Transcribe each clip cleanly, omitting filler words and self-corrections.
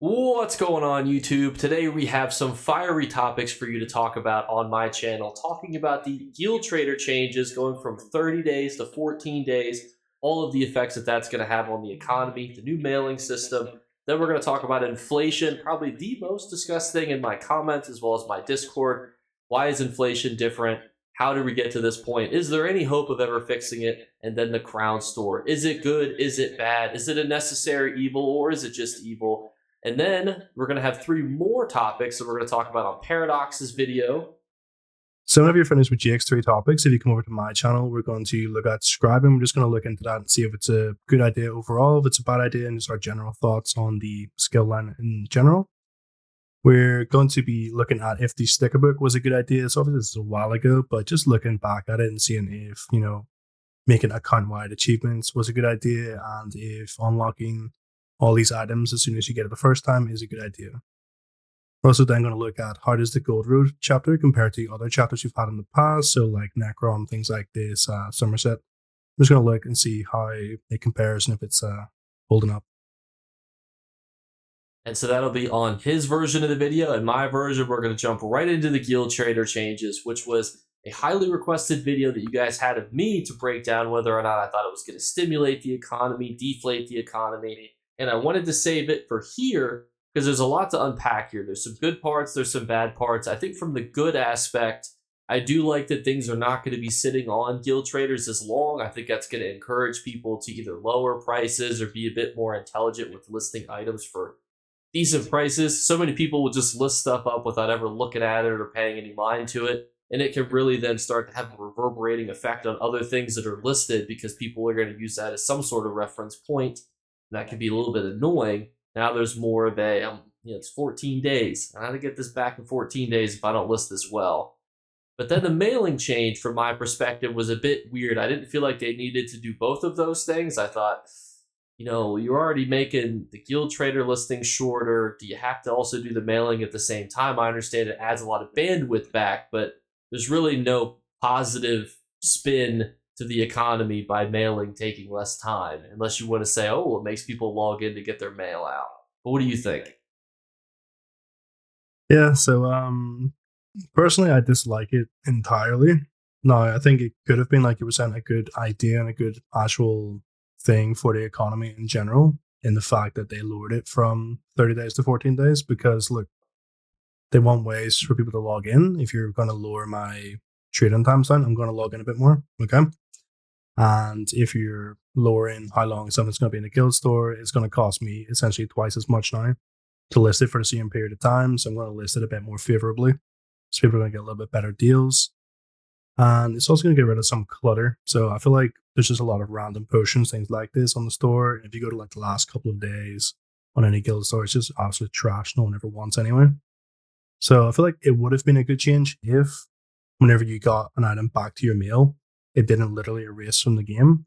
What's going on, YouTube? Today we have some fiery topics for you to talk about on my channel, talking about the Guild Trader changes going from 30 days to 14 days, all of the effects that that's going to have on the economy, the new mailing system. Then we're going to talk about inflation, probably the most discussed thing in my comments as well as my Discord. Why is inflation different? How did we get to this point? Is there any hope of ever fixing it? And then the Crown Store. Is it good? Is it bad? Is it a necessary evil or is it just evil? And then we're going to have three more topics that we're going to talk about on Paradox's video. So whenever you're finished with GX 3 topics, if you come over to my channel, we're going to look at scribing. We're just going to look into that and see if it's a good idea overall, if it's a bad idea, and just our general thoughts on the skill line in general. We're going to be looking at if the sticker book was a good idea. So obviously this is a while ago, but just looking back at it and seeing if, making account-wide achievements was a good idea and if unlocking all these items as soon as you get it the first time is a good idea. We're also then going to look at how does the Gold Road chapter compare to other chapters you've had in the past, so like Necrom, things like this, Somerset. I'm just going to look and see how it compares and if it's holding up. And so that'll be on his version of the video. And my version, we're going to jump right into the Guild Trader changes, which was a highly requested video that you guys had of me to break down whether or not I thought it was going to stimulate the economy, deflate the economy. And I wanted to save it for here because there's a lot to unpack here. There's some good parts, there's some bad parts. I think from the good aspect, I do like that things are not going to be sitting on Guild Traders as long. I think that's going to encourage people to either lower prices or be a bit more intelligent with listing items for decent prices. So many people will just list stuff up without ever looking at it or paying any mind to it. And it can really then start to have a reverberating effect on other things that are listed because people are going to use that as some sort of reference point. That can be a little bit annoying. Now there's more of a, it's 14 days. I got to get this back in 14 days if I don't list this well. But then the mailing change, from my perspective, was a bit weird. I didn't feel like they needed to do both of those things. I thought, you're already making the Guild Trader listing shorter. Do you have to also do the mailing at the same time? I understand it adds a lot of bandwidth back, but there's really no positive spin to the economy by mailing taking less time, unless you want to say, oh, it makes people log in to get their mail out. But what do you think? Yeah, so personally I dislike it entirely. No, I think it could have been, like you were saying, a good idea and a good actual thing for the economy in general, in the fact that they lowered it from 30 days to 14 days, because look, they want ways for people to log in. If you're going to lower my trading time sign, I'm going to log in a bit more, okay? And if you're lowering how long something's going to be in the guild store, it's going to cost me essentially twice as much now to list it for the same period of time. So I'm going to list it a bit more favorably. So people are going to get a little bit better deals. And it's also going to get rid of some clutter. So I feel like there's just a lot of random potions, things like this on the store. And if you go to like the last couple of days on any guild store, it's just absolute trash. No one ever wants anyway. So I feel like it would have been a good change if whenever you got an item back to your mail, it didn't literally erase from the game.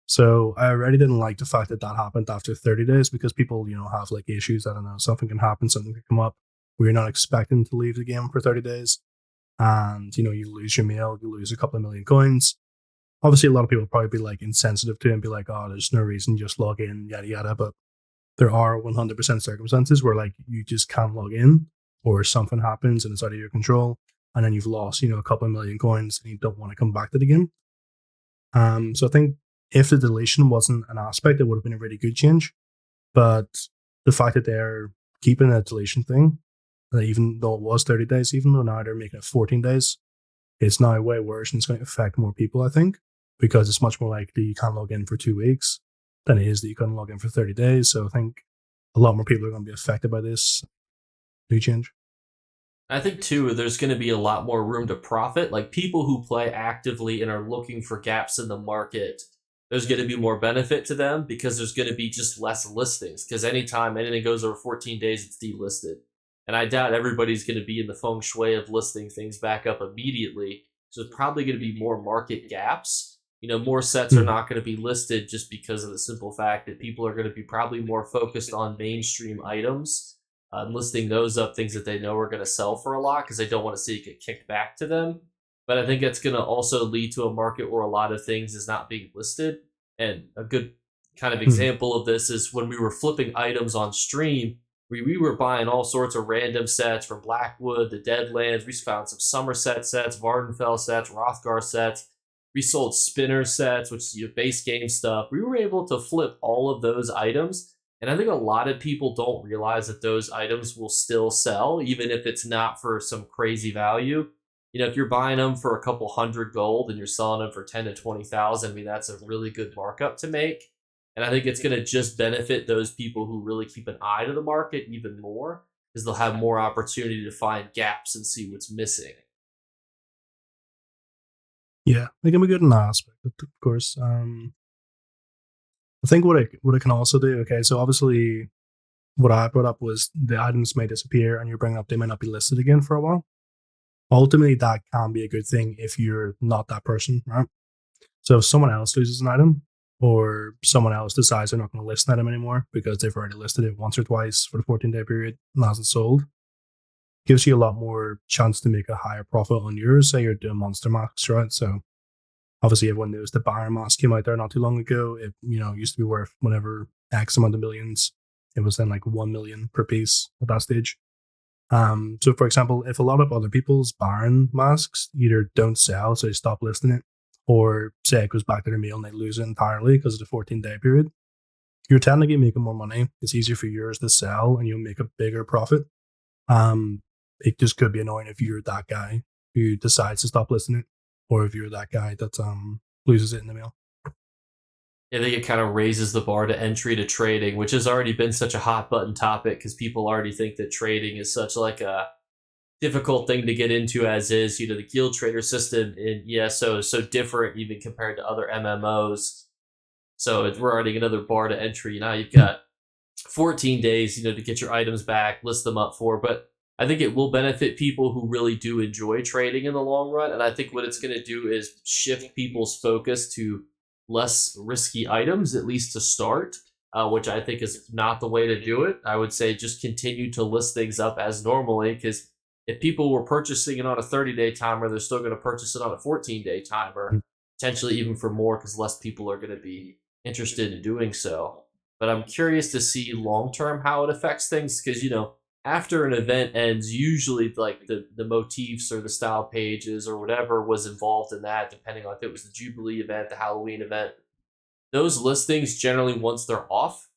So I already didn't like the fact that that happened after 30 days, because people, have like issues. I don't know, something can happen, something can come up where you're not expecting to leave the game for 30 days. And, you lose your mail, you lose a couple of million coins. Obviously, a lot of people will probably be like insensitive to it and be like, oh, there's no reason, just log in, yada, yada. But there are 100% circumstances where like you just can't log in or something happens and it's out of your control. And then you've lost, a couple of million coins and you don't want to come back to the game. So I think if the deletion wasn't an aspect, it would have been a really good change. But the fact that they're keeping that deletion thing, even though it was 30 days, even though now they're making it 14 days, it's now way worse and it's going to affect more people, I think, because it's much more likely you can't log in for 2 weeks than it is that you can log in for 30 days. So I think a lot more people are going to be affected by this new change. I think, too, there's going to be a lot more room to profit. Like, people who play actively and are looking for gaps in the market, there's going to be more benefit to them because there's going to be just less listings. Because anytime anything goes over 14 days, it's delisted. And I doubt everybody's going to be in the feng shui of listing things back up immediately. So there's probably going to be more market gaps. More sets are not going to be listed just because of the simple fact that people are going to be probably more focused on mainstream items. Listing those up, things that they know are going to sell for a lot because they don't want to see it get kicked back to them. But I think it's going to also lead to a market where a lot of things is not being listed. And a good kind of example of this is when we were flipping items on stream, We were buying all sorts of random sets from Blackwood, the Deadlands. We found some Somerset sets, Vardenfell sets, Rothgar sets. We sold spinner sets, which is your base game stuff. We were able to flip all of those items. And I think a lot of people don't realize that those items will still sell, even if it's not for some crazy value. If you're buying them for a couple hundred gold and you're selling them for 10 to 20,000, I mean, that's a really good markup to make. And I think it's going to just benefit those people who really keep an eye to the market even more because they'll have more opportunity to find gaps and see what's missing. Yeah, it can be good in that aspect, of course. I think what it can also do. Okay, so obviously, what I brought up was the items may disappear, and you're bringing up they may not be listed again for a while. Ultimately, that can be a good thing if you're not that person, right? So if someone else loses an item, or someone else decides they're not going to list an item anymore because they've already listed it once or twice for the 14-day period and hasn't sold, gives you a lot more chance to make a higher profit on yours. Say you're doing monster masks, right? So obviously everyone knows the Baron mask came out there not too long ago. It used to be worth whenever X amount of millions. It was then like 1 million per piece at that stage. So for example, if a lot of other people's Baron masks either don't sell, so they stop listing it, or say it goes back to their meal and they lose it entirely because of the 14-day period, you're technically making more money. It's easier for yours to sell and you'll make a bigger profit. It just could be annoying if you're that guy who decides to stop listing it, or if you're that guy that loses it in the mail. I think it kind of raises the bar to entry to trading, which has already been such a hot button topic because people already think that trading is such like a difficult thing to get into as is. The guild trader system in ESO is so different even compared to other MMOs. So we're already another bar to entry. Now you've got 14 days, to get your items back, list them up for. But I think it will benefit people who really do enjoy trading in the long run. And I think what it's going to do is shift people's focus to less risky items, at least to start, which I think is not the way to do it. I would say just continue to list things up as normally, because if people were purchasing it on a 30-day timer, they're still going to purchase it on a 14-day timer, potentially even for more, because less people are going to be interested in doing so. But I'm curious to see long term how it affects things, because after an event ends, usually like the motifs or the style pages or whatever was involved in that, depending on if it was the Jubilee event, the Halloween event, those listings generally, once they're off,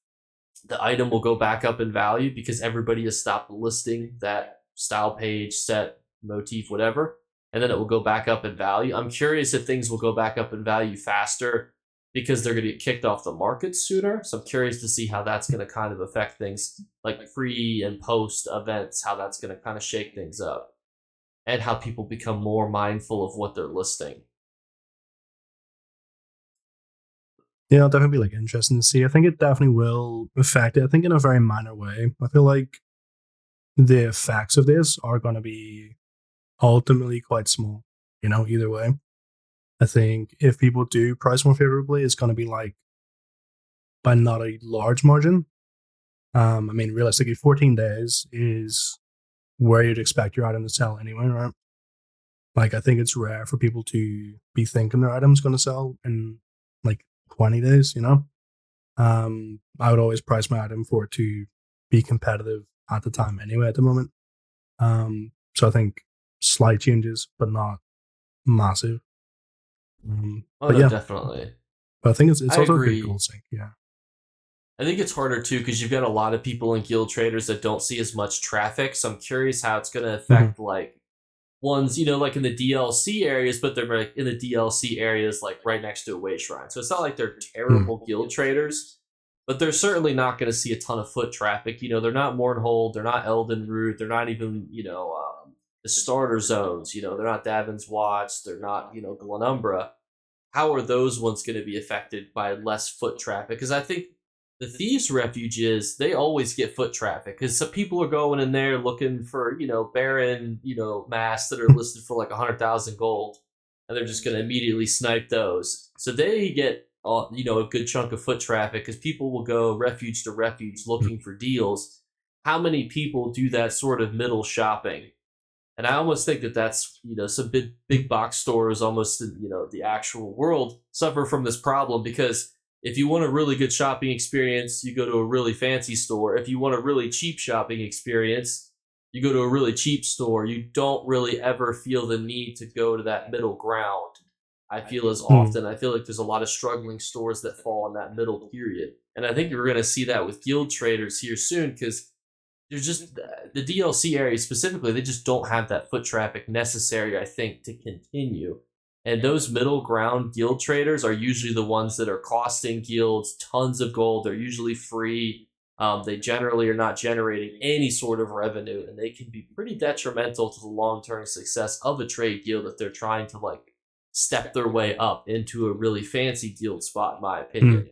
the item will go back up in value because everybody has stopped listing that style page, set, motif, whatever, and then it will go back up in value. I'm curious if things will go back up in value faster because they're going to get kicked off the market sooner. So I'm curious to see how that's going to kind of affect things like pre and post events, how that's going to kind of shake things up and how people become more mindful of what they're listing. Yeah, it'll definitely be like interesting to see. I think it definitely will affect it. I think in a very minor way. I feel like the effects of this are going to be ultimately quite small. Either way. I think if people do price more favorably, it's going to be like by not a large margin. I mean, realistically, 14 days is where you'd expect your item to sell anyway, right? Like, I think it's rare for people to be thinking their item's going to sell in like 20 days. I would always price my item for it to be competitive at the time anyway, at the moment. So I think slight changes, but not massive. Oh But no, yeah, definitely. but I think it's I also a good goal agree. sync. Yeah. I think it's harder too because you've got a lot of people in guild traders that don't see as much traffic. So I'm curious how it's going to Mhm. affect like ones, like in the DLC areas, but they're like in the DLC areas, like right next to a way shrine. So it's not like they're Mm. terrible guild traders, but they're certainly not going to see a ton of foot traffic. They're not Mournhold, they're not Elden Root, they're not even, the starter zones. They're not Davin's Watch, they're not, Glenumbra. How are those ones going to be affected by less foot traffic? Because I think the thieves' refuges, they always get foot traffic because some people are going in there looking for Baron masks that are listed for like 100,000 gold, and they're just going to immediately snipe those. So they get a good chunk of foot traffic because people will go refuge to refuge looking for deals. How many people do that sort of middle shopping? And I almost think that that's some big box stores almost in the actual world suffer from this problem because If you want a really good shopping experience, you go to a really fancy store. If you want a really cheap shopping experience, you go to a really cheap store. You don't really ever feel the need to go to that middle ground. I feel as Hmm. often. I feel like there's a lot of struggling stores that fall in that middle period. And I think you're going to see that with guild traders here soon because there's just the DLC area specifically, they just don't have that foot traffic necessary, I think, to continue. And those middle ground guild traders are usually the ones that are costing guilds tons of gold. They're usually free. They generally are not generating any sort of revenue, and they can be pretty detrimental to the long term success of a trade guild if they're trying to like step their way up into a really fancy guild spot, in my Hmm. opinion.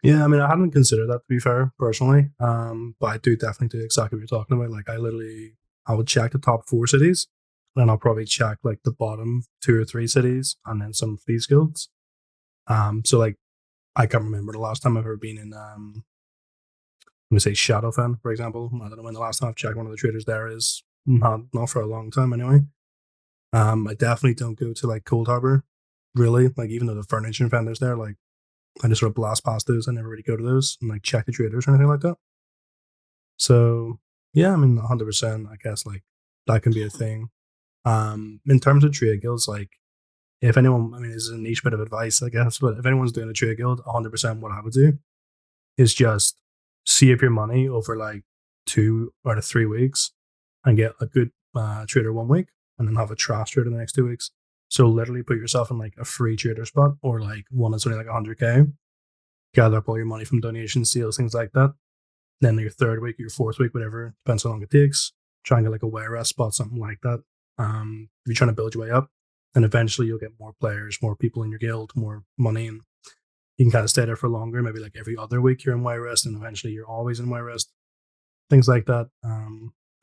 Yeah, I mean, I hadn't considered that to be fair, personally. But I do definitely do exactly what you're talking about. Like, I would check the top 4 cities, then I'll probably check like the bottom 2 or 3 cities, and then some of these guilds. So like, I can't remember the last time I've ever been in, let me say Shadowfen, for example. I don't know when the last time I've checked one of the traders there is. Not for a long time anyway. I definitely don't go to like Cold Harbor, really. Like, even though the furniture vendors there, like, I just sort of blast past those. I never really go to those and like check the traders or anything like that. So yeah, I mean, 100%. I guess like that can be a thing. In terms of trade guilds, like if anyone, I mean, this is a niche bit of advice, I guess, but if anyone's doing a trade guild, 100%, what I would do is just save your money over like 2 or 3 weeks and get a good trader 1 week, and then have a trash trader the next 2 weeks. So literally put yourself in like a free trader spot, or like one that's only like 100K. Gather up all your money from donations, sales, things like that. Then your third week, your fourth week, whatever, depends how long it takes. Try and get like a YRS spot, something like that. If you're trying to build your way up, and eventually you'll get more players, more people in your guild, more money, and you can kind of stay there for longer. Maybe like every other week you're in YRS, and eventually you're always in YRS. Things like that.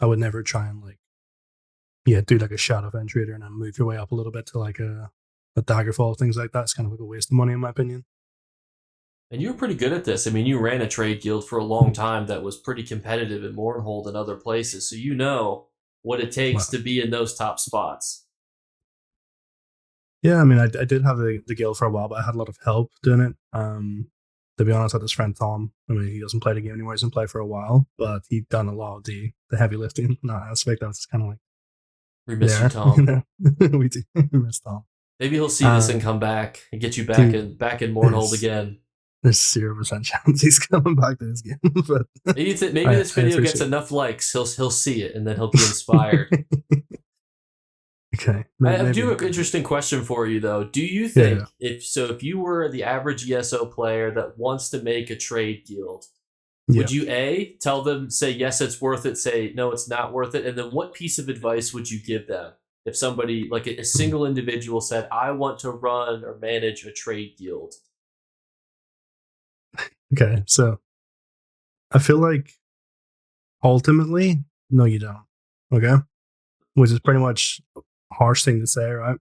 I would never try and like, yeah, do like a shadow event trader and then move your way up a little bit to like a daggerfall, things like that. It's kind of like a waste of money in my opinion. And you were pretty good at this. I mean, you ran a trade guild for a long time that was pretty competitive in Mournhold and other places, so you know what it takes Well, to be in those top spots. yeah, I mean, I did have the guild for a while, but I had a lot of help doing it. To be honest, I had this friend Tom. I mean, he doesn't play the game anymore. He hasn't played for a while, but he'd done a lot of the heavy lifting in that aspect. That's kind of like We miss you, there, you Tom. know. We do miss Tom. Maybe he'll see this and Um, come back and get you Dude, back in Mournhold there's again. there's 0% chance he's coming back to this game, but Maybe this I video gets appreciate enough likes, he'll see it and then he'll be inspired. it. Okay, I do maybe, have an interesting question for you though. Do you yeah, yeah, think if you were the average ESO player that wants to make a trade guild, yeah. would you A, tell them, say, yes, it's worth it, say, no, it's not worth it? And then what piece of advice would you give them if somebody, like a Mhm. single individual, said, I want to run or manage a trade guild? Okay, so I feel like ultimately, no, you don't. Okay, which is pretty much a harsh thing to say, right?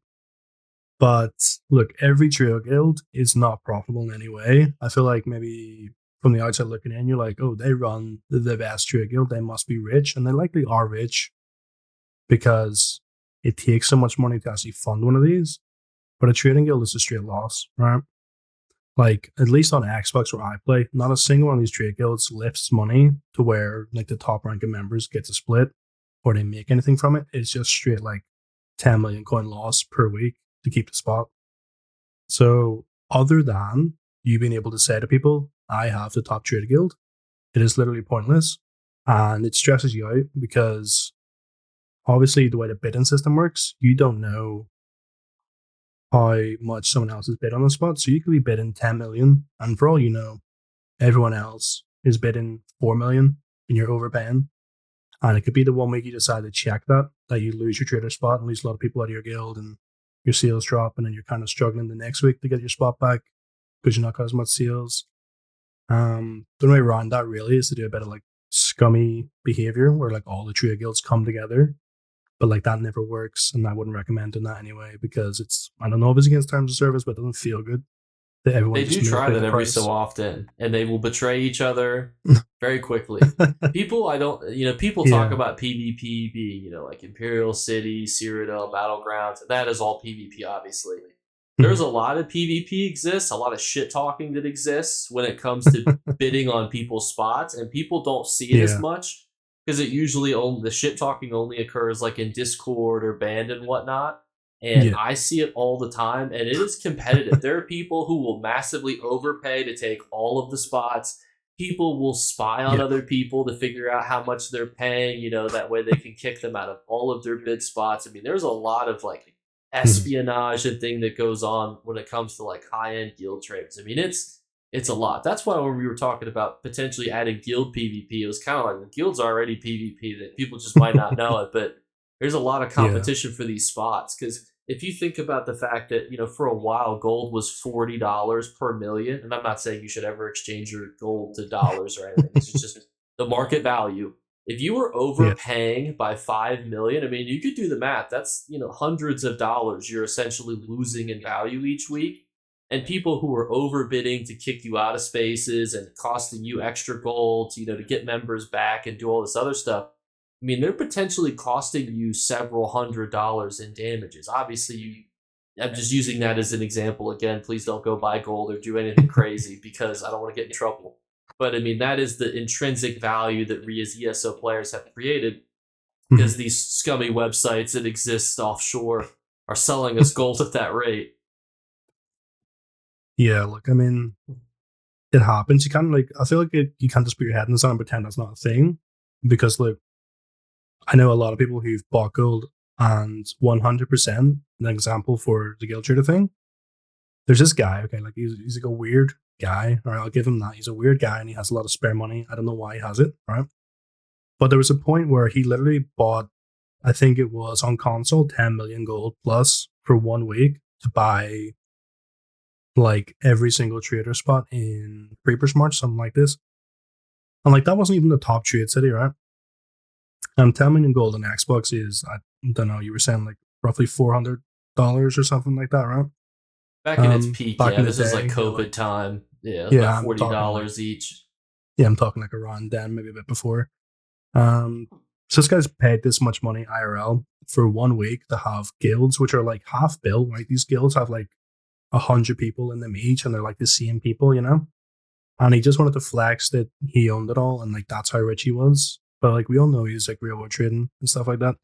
But look, every trio guild is not profitable in any way. I feel like maybe from the outside looking in, you're like, oh, they run the best trio guild, they must be rich, and they likely are rich because it takes so much money to actually fund one of these. But a trading guild is a straight loss, right? Like, at least on Xbox where I play, not a single one of these trade guilds lifts money to where like the top ranking members get to split or they make anything from it. It's just straight like 10 million coin loss per week to keep the spot. So other than you being able to say to people, I have the top trade guild, it is literally pointless. And it stresses you out because obviously the way the bidding system works, you don't know how much someone else has bid on the spot. So you could be bidding 10 million, and for all you know, everyone else is bidding 4 million and you're overpaying. And it could be the 1 week you decide to check that you lose your trader spot and lose a lot of people out of your guild and your sales drop. And then you're kind of struggling the next week to get your spot back because you're not got as much sales. The way around that really is to do a bit of like scummy behavior where like all the trader guilds come together. But like that never works. And I wouldn't recommend doing that anyway because it's, I don't know if it's against terms of service, but it doesn't feel good that everyone They just do try manipulate that the every so price. often, and they will betray each other very quickly. People, I don't, people talk Yeah. about PvP being, like Imperial City, Cyrodiil, Battlegrounds. That is all PvP, obviously. There's a lot of PvP exists, a lot of shit talking that exists when it comes to bidding on people's spots, and people don't see it as Yeah. much because it usually only the shit talking only occurs like in Discord or band and whatnot. And Yeah. I see it all the time, and it is competitive. There are people who will massively overpay to take all of the spots. People will spy on Yeah. other people to figure out how much they're paying, that way they can kick them out of all of their bid spots. I mean, there's a lot of like Mhm. espionage and thing that goes on when it comes to like high end guild trades. I mean, it's a lot. That's why when we were talking about potentially adding guild PvP, it was kind of like the guild's already PvP that people just might not know it, but there's a lot of Yeah. competition for these spots because if you think about the fact that for a while gold was $40 per million, and I'm not saying you should ever exchange your gold to dollars or anything. It's just the market value. If you were Yeah. overpaying by 5 million, I mean, you could do the math. That's hundreds of dollars you're essentially losing in value each week. And people who are overbidding to kick you out of spaces and costing you extra gold to get members back and do all this other stuff. I mean, they're potentially costing you several $100s in damages. Obviously, I'm just using that as an example. Again, please don't go buy gold or do anything crazy because I don't want to get in trouble. But I mean, that is the intrinsic value that we as ESO players have created because Mhm. these scummy websites that exist offshore are selling us gold at that rate. Yeah. Look, I mean, it happens. You can't like. I feel like you can't just put your head in the sand and pretend that's not a thing, because like I know a lot of people who've bought gold, and 100% an example for the guild trader thing. There's this guy. Okay, like he's like a weird guy. All right, I'll give him that. He's a weird guy and he has a lot of spare money. I don't know why he has it. Right, but there was a point where he literally bought, I think it was on console, 10 million gold plus for 1 week to buy like every single trader spot in Creepers March, something like this. And like that wasn't even the top trade city, right? And 10 million gold on Xbox is, I don't know, you were saying like roughly $400 or something like that, right? Back in its peak, Back yeah, in the this was like day, yeah, COVID like time. Yeah, it was yeah, about I'm talking like $40 each. yeah, I'm talking like around then, maybe a bit before. Um, so this guy's paid this much money IRL for 1 week to have guilds, which are like half built, right? These guilds have like 100 people in them each, and they're like the same people. And he just wanted to flex that he owned it all, and like that's how rich he was. But like we all know he's like real world trading and stuff like that.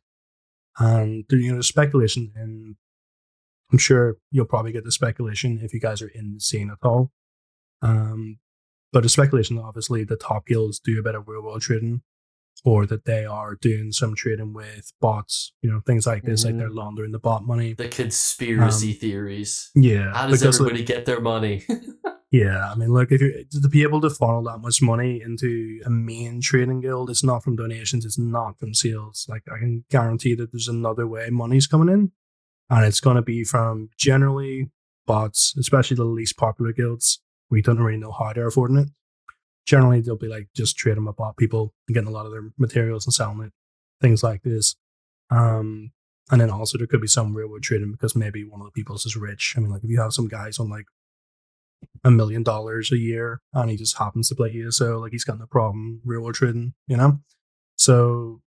And there's speculation, and I'm sure you'll probably get the speculation if you guys are in the scene at all. Um, but the speculation, obviously, the top guilds do a bit of real world trading, or that they are doing some trading with bots, things like this, like they're Mm-hmm. laundering the bot money. The conspiracy Um, theories. yeah, How does because like, everybody get their money? yeah, I mean, look, if you're to be able to funnel that much money into a main trading guild, it's not from donations, it's not from sales. Like, I can guarantee that there's another way money's coming in, and it's going to be from generally bots, especially the least popular guilds. We don't really know how they're affording it. Generally, they'll be like just trading with bot people and getting a lot of their materials and selling it, things like this. Um, and then also there could be some real world trading because maybe one of the people is rich. I mean, like if you have some guys on like $1 million a year and he just happens to play ESO, like he's got no problem real world trading. So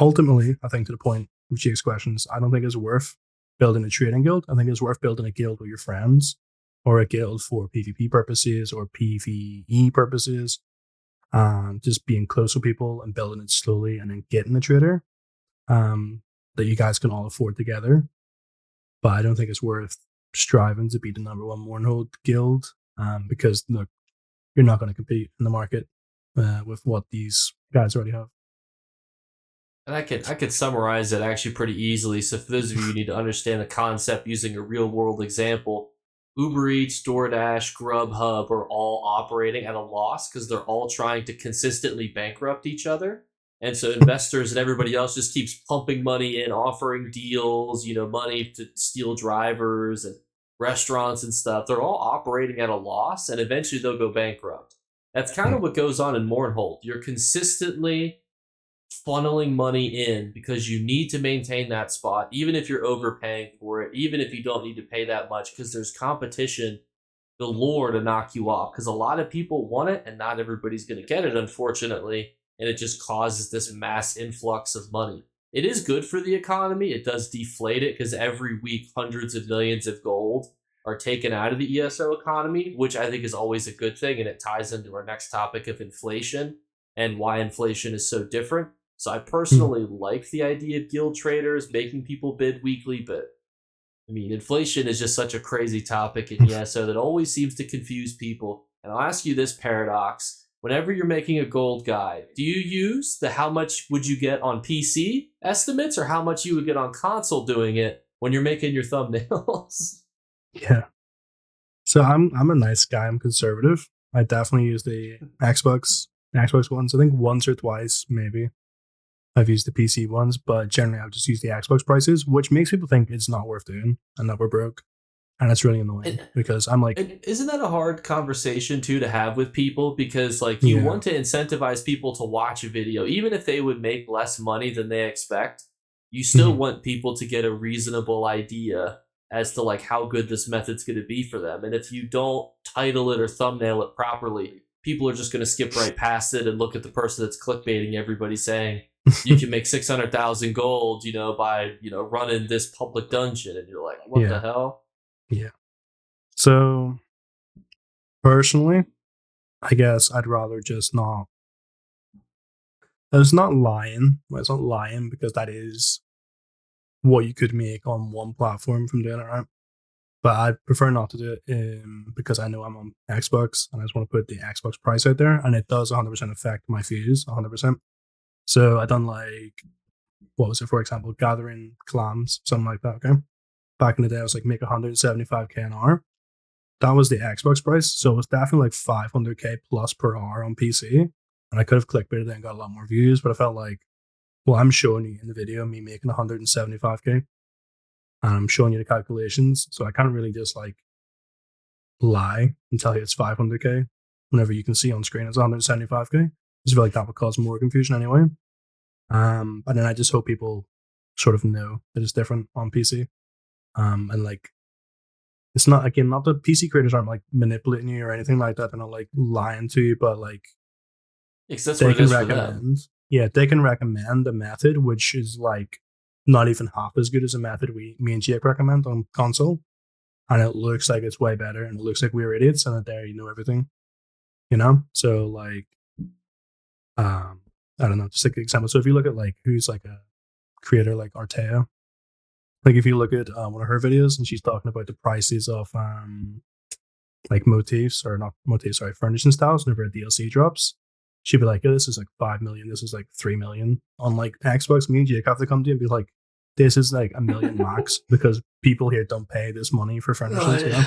ultimately, I think to the point of Jake's questions, I don't think it's worth building a trading guild. I think it's worth building a guild with your friends, or a guild for PvP purposes or PvE purposes. Just being close with people and building it slowly and then getting a trader um, that you guys can all afford together. But I don't think it's worth striving to be the number one Mournhold guild, because look, you're not going to compete in the market with what these guys already have. And I could summarize it actually pretty easily. So for those of you who need to understand the concept using a real world example, Uber Eats, DoorDash, Grubhub are all operating at a loss because they're all trying to consistently bankrupt each other. And so investors and everybody else just keeps pumping money in, offering deals, money to steal drivers and restaurants and stuff. They're all operating at a loss and eventually they'll go bankrupt. That's kind of what goes on in Mournhold. You're consistently funneling money in because you need to maintain that spot, even if you're overpaying for it, even if you don't need to pay that much, because there's competition galore to knock you off. Because a lot of people want it, and not everybody's going to get it, unfortunately, and it just causes this mass influx of money. it is good for the economy. It does deflate it because every week hundreds of millions of gold are taken out of the ESO economy, which I think is always a good thing. And it ties into our next topic of inflation and why inflation is so different. So I Hmm. personally like the idea of guild traders making people bid weekly, but I mean, inflation is just such a crazy topic in ESO that always seems to confuse people. And I'll ask you this paradox. Whenever you're making a gold guide, do you use the how much would you get on PC estimates or how much you would get on console doing it when you're making your thumbnails? Yeah. So I'm a nice guy. I'm conservative. I definitely use the Xbox ones. I think once or twice, maybe. I've used the PC ones, but generally I've just used the Xbox prices, which makes people think it's not worth doing and that we're broke. And it's really annoying And because I'm like, And isn't that a hard conversation too to have with people? Because like you yeah, want to incentivize people to watch a video, even if they would make less money than they expect. You still mhm, want people to get a reasonable idea as to like how good this method's going to be for them. And if you don't title it or thumbnail it properly, people are just going to skip right past it and look at the person that's clickbaiting everybody saying you can make 600,000 gold, by running this public dungeon, and you're like, what the yeah, hell? yeah. So personally, I guess I'd rather just not. It's not lying. Well, it's not lying because that is what you could make on one platform from doing it, right? But I prefer not to do it because I know I'm on Xbox and I just want to put the Xbox price out there, and it does 100% affect my views 100%. So I done like, what was it, for example, gathering clams, something like that. Okay. Back in the day, I was like, make 175K an hour. That was the Xbox price. So it was definitely like 500K plus per hour on PC. And I could have clickbaited it and got a lot more views, but I felt like, well, I'm showing you in the video me making 175K and I'm showing you the calculations. So I can't really just like lie and tell you it's 500K whenever you can see on screen it's 175K. I just feel like that would cause more confusion anyway. And then I just hope people sort of know that it's different on PC. And like, it's not, again, not that PC creators aren't like manipulating you or anything like that. They're not like lying to you, but like Because that's what they it can is for them. recommend, yeah, they can recommend a method which is like not even half as good as a method me and Jake recommend on console. And it looks like it's way better and it looks like we're idiots and that there you know everything, you know? So like, um, I don't know, just like an example. So if you look at like who's like a creator like Artea, like if you look at one of her videos and she's talking about the prices of like motifs or not motifs, sorry, furnishing styles whenever a DLC drops, she'd be like, oh, this is like 5 million, this is like 3 million. On like Xbox, me and Jake have to come to you and be like, this is like a million max because people here don't pay this money for furnishings, you know?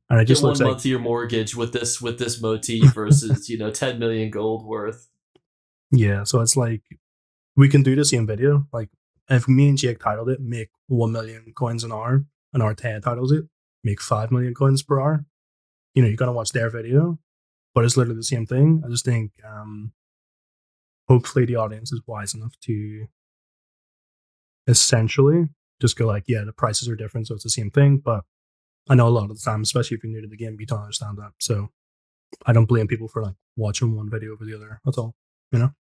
And it Get just looks one like, month of your mortgage with this motif versus 10 million gold worth. yeah, so it's like we can do the same video. Like if me and Jake titled it, make 1 million coins an hour, and our 10 titles it, make 5 million coins per hour. You know, you're gonna watch their video, but it's literally the same thing. I just think hopefully the audience is wise enough to essentially just go like, yeah, the prices are different, so it's the same thing. But I know a lot of the time, especially if you're new to the game, you don't understand that. So I don't blame people for like watching one video over the other. That's all. You know?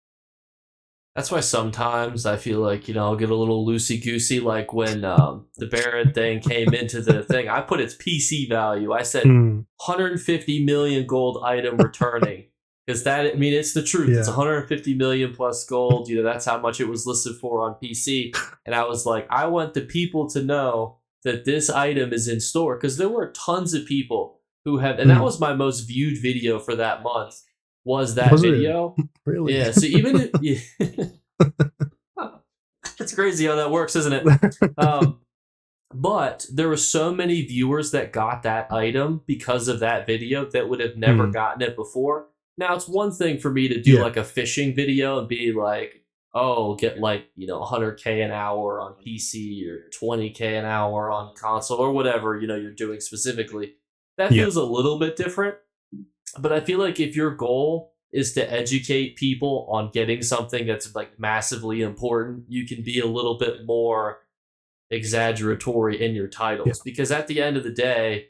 That's why sometimes I feel like, I'll get a little loosey goosey. Like when the Barrett thing came into the thing, I put its PC value. I said Mm, 150 million gold item returning. Because that, I mean, it's the truth. It's yeah. 150 million plus gold. That's how much it was listed for on PC. And I was like, I want the people to know that this item is in store. Because there were tons of people who have, and that Mm. was my most viewed video for that month, was that Was it video. really? Yeah, so even if yeah, it's crazy how that works, isn't it? Um, but there were so many viewers that got that item because of that video that would have never Mm. gotten it before. Now it's one thing for me to do Yeah. like a fishing video and be like, oh, get like 100K an hour on PC or 20K an hour on console or whatever you're doing specifically. That Yeah. feels a little bit different. But I feel like if your goal is to educate people on getting something that's like massively important, you can be a little bit more exaggeratory in your Yeah. titles because at the end of the day,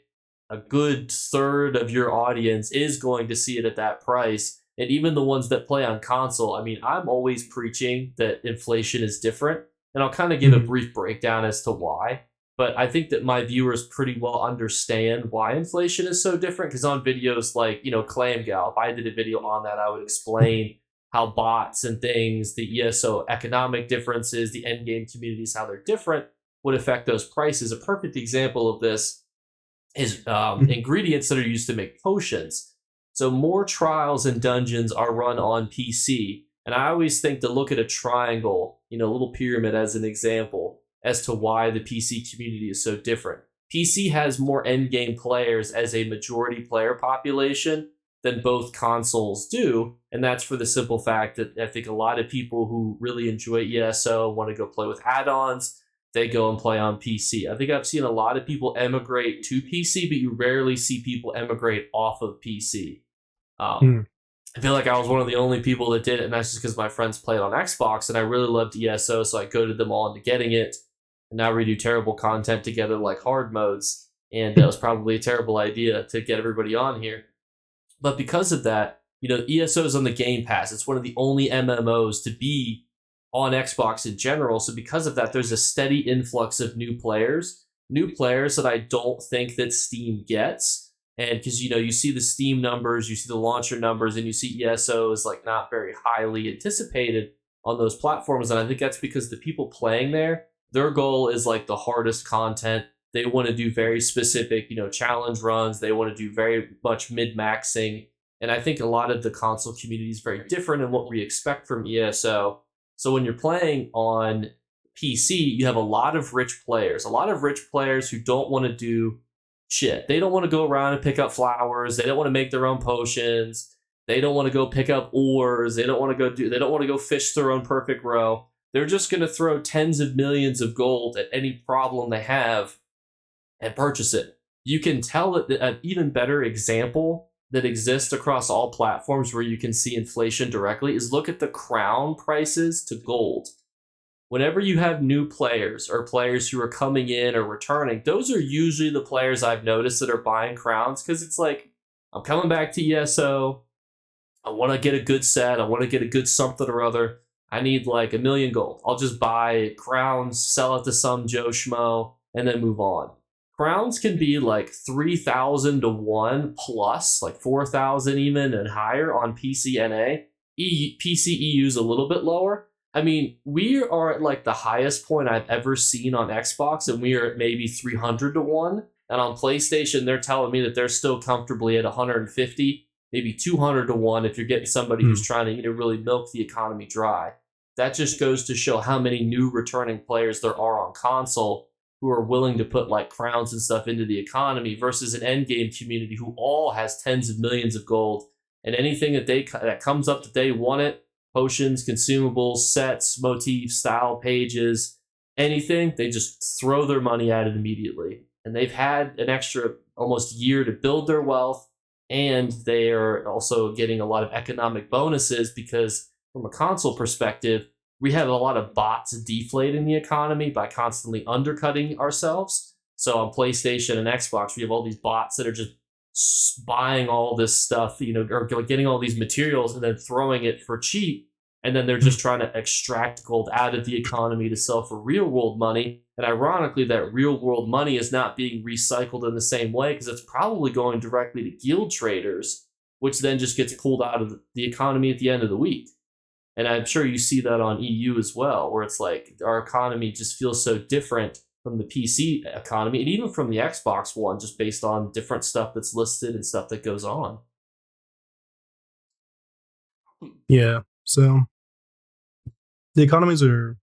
a good third of your audience is going to see it at that price. And even the ones that play on console, I mean, I'm always preaching that inflation is different. And I'll kind of give a Mhm. brief breakdown as to why. But I think that my viewers pretty well understand why inflation is so different. Because on videos like, Clam Gal, if I did a video on that, I would explain how bots and things, the ESO economic differences, the end game communities, how they're different would affect those prices. A perfect example of this is Mhm. ingredients that are used to make potions. So more trials and dungeons are run on PC. And I always think to look at a triangle, a little pyramid as an example, as to why the PC community is so different. PC has more end game players as a majority player population than both consoles do. And that's for the simple fact that I think a lot of people who really enjoy ESO want to go play with add ons, they go and play on PC. I think I've seen a lot of people emigrate to PC, but you rarely see people emigrate off of PC. Um, Mhm. I feel like I was one of the only people that did it, and that's just because my friends played on Xbox, and I really loved ESO, so I goaded them all into getting it. And now we do terrible content together, like hard modes, and that was probably a terrible idea to get everybody on here. But because of that, ESO is on the Game Pass. It's one of the only MMOs to be on Xbox in general. So because of that, there's a steady influx of new players that I don't think that Steam gets. And because you see the Steam numbers, you see the launcher numbers, and you see ESO is like not very highly anticipated on those platforms. And I think that's because the people playing there, their goal is like the hardest content. They want to do very specific, challenge runs. They want to do very much mid maxing. And I think a lot of the console community is very different in what we expect from ESO. So when you're playing on PC, you have a lot of rich players who don't want to do shit. They don't want to go around and pick up flowers. They don't want to make their own potions. They don't want to go pick up ores. They don't want to go fish their own perfect row. They're just going to throw tens of millions of gold at any problem they have and purchase it. You can tell that an even better example that exists across all platforms where you can see inflation directly is look at the crown prices to gold. Whenever you have new players or players who are coming in or returning, those are usually the players I've noticed that are buying crowns because it's like, I'm coming back to ESO. I want to get a good set. I want to get a good something or other. I need like 1,000,000 gold. I'll just buy crowns, sell it to some Joe Schmo, and then move on. Crowns can be like 3,000 to 1 plus, like 4,000 even and higher on PCNA. PC EU is a little bit lower. I mean, we are at like the highest point I've ever seen on Xbox, and we are at maybe 300 to 1. And on PlayStation, they're telling me that they're still comfortably at 150, maybe 200 to 1 if you're getting somebody who's Mhm. trying to really milk the economy dry. That just goes to show how many new returning players there are on console who are willing to put like crowns and stuff into the economy versus an end game community who all has tens of millions of gold, and anything that comes up that they want it, potions, consumables, sets, motifs, style pages, anything, they just throw their money at it immediately. And they've had an extra almost year to build their wealth, and they are also getting a lot of economic bonuses because from a console perspective, we had a lot of bots deflating the economy by constantly undercutting ourselves. So on PlayStation and Xbox, we have all these bots that are just buying all this stuff, or getting all these materials and then throwing it for cheap. And then they're just trying to extract gold out of the economy to sell for real world money. And ironically, that real world money is not being recycled in the same way because it's probably going directly to guild traders, which then just gets pulled out of the economy at the end of the week. And I'm sure you see that on EU as well, where it's like our economy just feels so different from the PC economy and even from the Xbox One, just based on different stuff that's listed and stuff that goes on. Yeah. So the economies are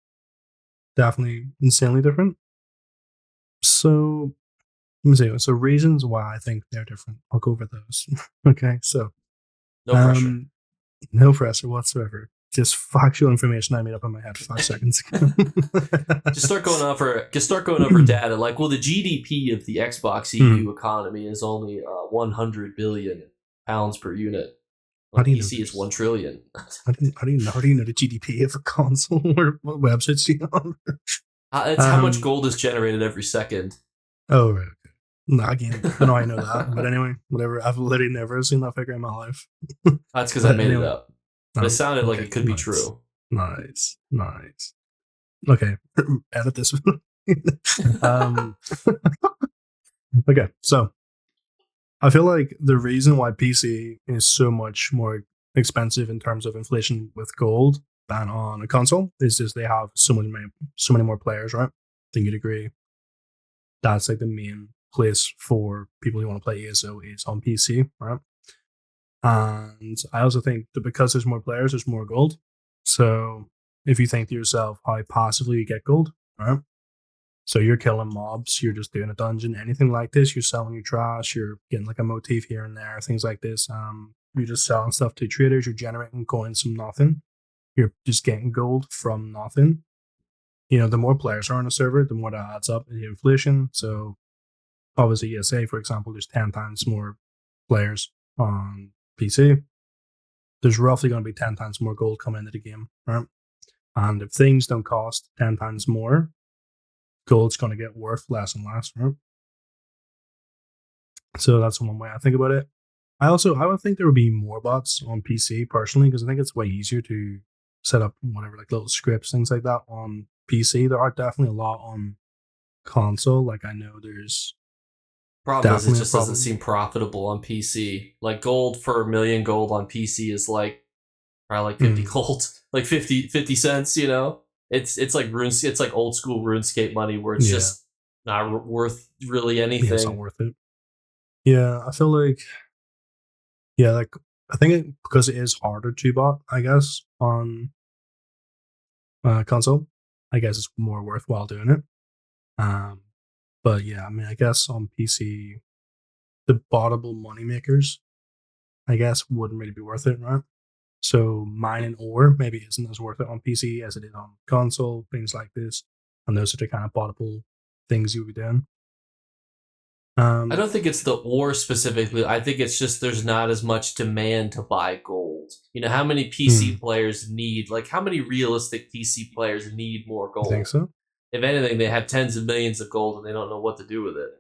definitely insanely different. So let me see. So reasons why I think they're different. I'll go over those. Okay. So No pressure. um no pressure whatsoever. Just factual information I made up in my head 5 seconds ago. Just start going over data. Like, well, the GDP of the Xbox Hmm. EU economy is only 100 billion pounds per unit. How On do you know PC, it's this? 1 trillion. How do you know the GDP of a console? Or what websites do you have? It's how much Um. gold is generated every second. Oh right. Okay. No, again, don't know how I know that, but anyway, whatever. I've literally never seen that figure in my life. That's because I But made it anyway, up. But it sounded like okay, it could be nice, true. nice, nice. Okay, edit this. um, okay, so I feel like the reason why PC is so much more expensive in terms of inflation with gold than on a console is just they have so many more players, right? I think you'd agree. That's like the main place for people who want to play ESO is on PC, right? And I also think that because there's more players, there's more gold. So if you think to yourself how passively you get gold, right? So you're killing mobs, you're just doing a dungeon, anything like this, you're selling your trash, you're getting like a motif here and there, things like this. You're just selling stuff to traders, you're generating coins from nothing. You're just getting gold from nothing. You know, the more players are on a server, the more that adds up in the inflation. So obviously, ESA, for example, there's 10 times more players on PC. There's roughly going to be 10 times more gold coming into the game, right? And if things don't cost 10 times more, gold's going to get worth less and less, right? So that's one way I think about it. I would think there would be more bots on PC personally because I think it's way easier to set up whatever like little scripts, things like that on PC. There are definitely a lot on console. Like I know there's Problem is, it definitely a just doesn't problem. seem profitable on PC. Like gold for a million gold on PC is like probably like 50 Mm, gold, like 50 cents. You know, it's like it's like old school RuneScape money where it's yeah, just not worth really yeah, it's not anything. worth it. Yeah, I feel like yeah, like I think because it is harder to bot, I guess on console, I guess it's more worthwhile doing it. Um, but yeah, I mean, I guess on PC, the bottable money makers, I guess, wouldn't really be worth it, right? So mining ore maybe isn't as worth it on PC as it is on console, things like this. And those are the kind of bottable things you would be doing. I Um, don't think it's the ore specifically. I think it's just there's not as much demand to buy gold. You know, how many PC hmm, players need, like, how many realistic PC players need more you think gold? so? If anything, they have tens of millions of gold and they don't know what to do with it.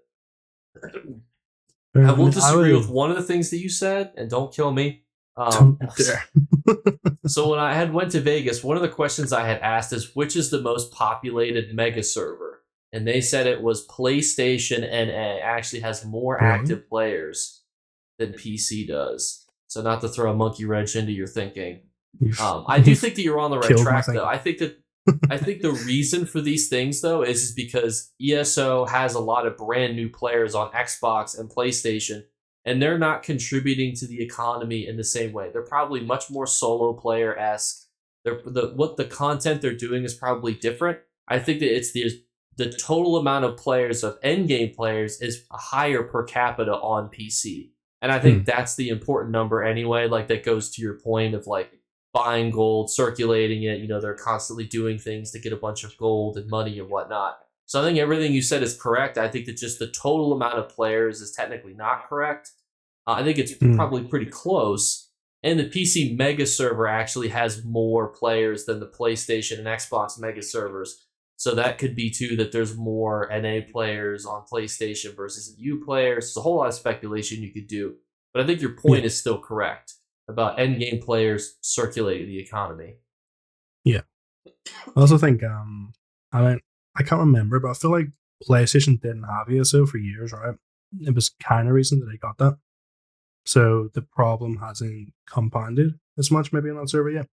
I I will mean, I disagree with would one of the things that you said, and don't kill me. don't you dare. So when I had went to Vegas, one of the questions I had asked is which is the most populated mega server, and they said it was PlayStation NA actually has more Really? active players than PC does. So not to throw a monkey wrench into your thinking, I do You've think that you're on the right killed my track though. thinking. I think the reason for these things though is because ESO has a lot of brand new players on Xbox and PlayStation, and they're not contributing to the economy in the same way. They're probably much more solo player esque. What the content they're doing is probably different. I think that it's the total amount of players of end game players is higher per capita on PC, and I think Hmm. that's the important number anyway. Like that goes to your point of like buying gold, circulating it. You know, they're constantly doing things to get a bunch of gold and money and whatnot. So I think everything you said is correct. I think that just the total amount of players is technically not correct. I think it's Hmm. probably pretty close. And the PC mega server actually has more players than the PlayStation and Xbox mega servers. So that could be too that there's more NA players on PlayStation versus EU players. It's a whole lot of speculation you could do. But I think your Yeah. point is still correct about end game players circulating the economy. Yeah. I also think I mean I can't remember, but I feel like PlayStation didn't have ESO for years, right? It was kind of recent that they got that. So the problem hasn't compounded as much maybe on that server yet.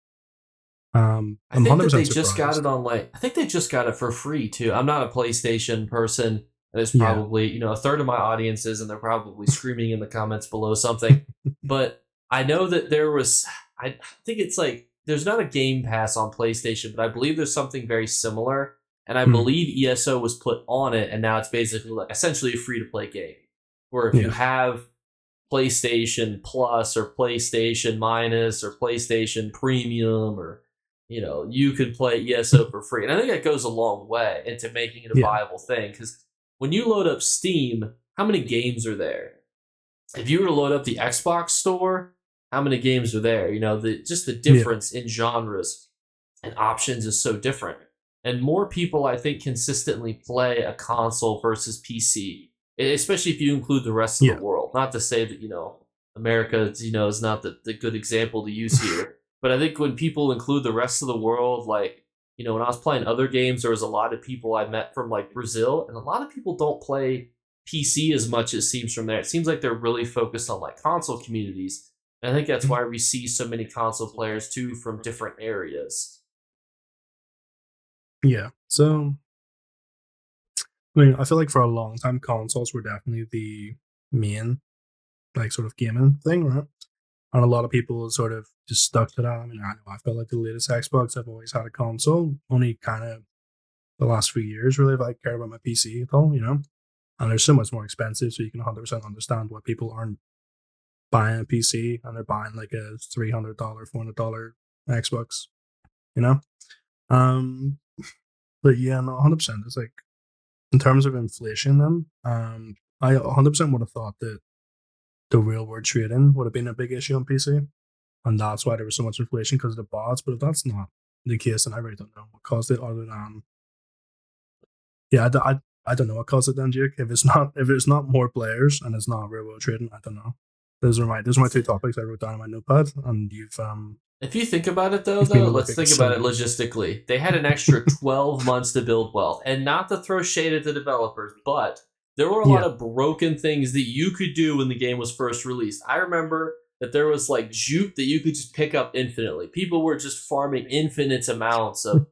I I'm think that 100% they just got it surprised. on like I think they just got it for free too. I'm not a PlayStation person. There's Yeah. probably, you know, a third of my audience is, and they're probably screaming in the comments below something. But I know that there was I think it's like there's not a Game Pass on PlayStation, but I believe there's something very similar. And I Hmm. believe ESO was put on it, and now it's basically like essentially a free to play game. Where if you Yeah. have PlayStation Plus or PlayStation Minus or PlayStation Premium or you know, you could play ESO for free. And I think that goes a long way into making it a Yeah. viable thing because when you load up Steam, how many games are there? If you were to load up the Xbox store, how many games are there? You know, just the Yeah. difference in genres and options is so different. And more people, I think, consistently play a console versus PC, especially if you include the rest of the Yeah. world. Not to say that, you know, America, you know, is not the good example to use here. But I think when people include the rest of the world, like When I was playing other games, there was a lot of people I met from like Brazil, and a lot of people don't play PC as much as seems from there. It seems like they're really focused on like console communities. And I think that's why we see so many console players too from different areas. Yeah. So I mean, I feel like for a long time, consoles were definitely the main, like, sort of gaming thing, right? And a lot of people sort of just stuck to that. I mean, I know I felt like the latest Xbox, I've always had a console. Only kind of the last few years, really, if I care about my PC at all, you know? And they're so much more expensive, so you can 100% understand why people aren't buying a PC and they're buying like a $300, $400 Xbox, you know? Um, but yeah, no, 100%. It's like, in terms of inflation, then, I 100% would have thought that the real world trading would have been a big issue on PC. And that's why there was so much inflation because of the bots. But if that's not the case, then I really don't know what caused it other than, yeah, I don't know what caused it then, Jake. If it's not more players and it's not real world trading, I don't know. Those are my two topics I wrote down on my notepad, and If you think about it, though, you've made me look let's like a think about silly it goose. logistically. They had an extra 12 months to build well, and not to throw shade at the developers, but there were a lot Yeah. of broken things that you could do when the game was first released. I remember that there was like jute that you could just pick up infinitely. People were just farming infinite amounts of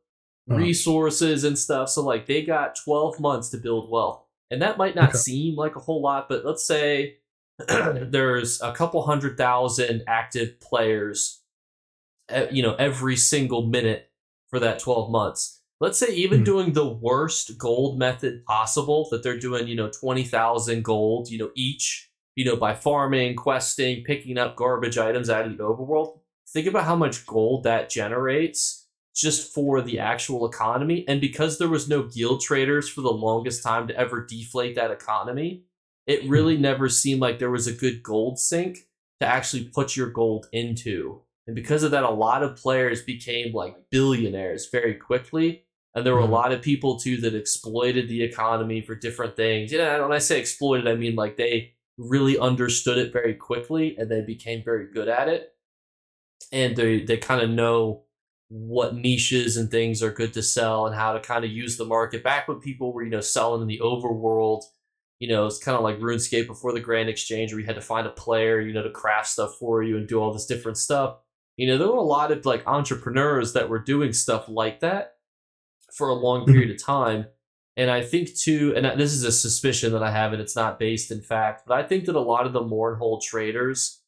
Uh, resources and stuff. So like they got 12 months to build well. And that might not okay. seem like a whole lot, but let's say there's a couple 100,000 active players, every single minute for that 12 months. Let's say even Mm, doing the worst gold method possible, that they're doing, 20,000 gold, each, by farming, questing, picking up garbage items out of the overworld. Think about how much gold that generates just for the actual economy. And because there was no guild traders for the longest time to ever deflate that economy, it mm, really never seemed like there was a good gold sink to actually put your gold into. And because of that, a lot of players became like billionaires very quickly. And there were a mm, lot of people too that exploited the economy for different things. When I say exploited, I mean like they really understood it very quickly and they became very good at it. And they kind of know what niches and things are good to sell and how to kind of use the market. Back when people were, selling in the overworld, it's kind of like RuneScape before the Grand Exchange, where you had to find a player, to craft stuff for you and do all this different stuff. There were a lot of like entrepreneurs that were doing stuff like that for a long mm, period of time. And I think too, and this is a suspicion that I have, and it's not based in fact, but I think that a lot of the Mournhold traders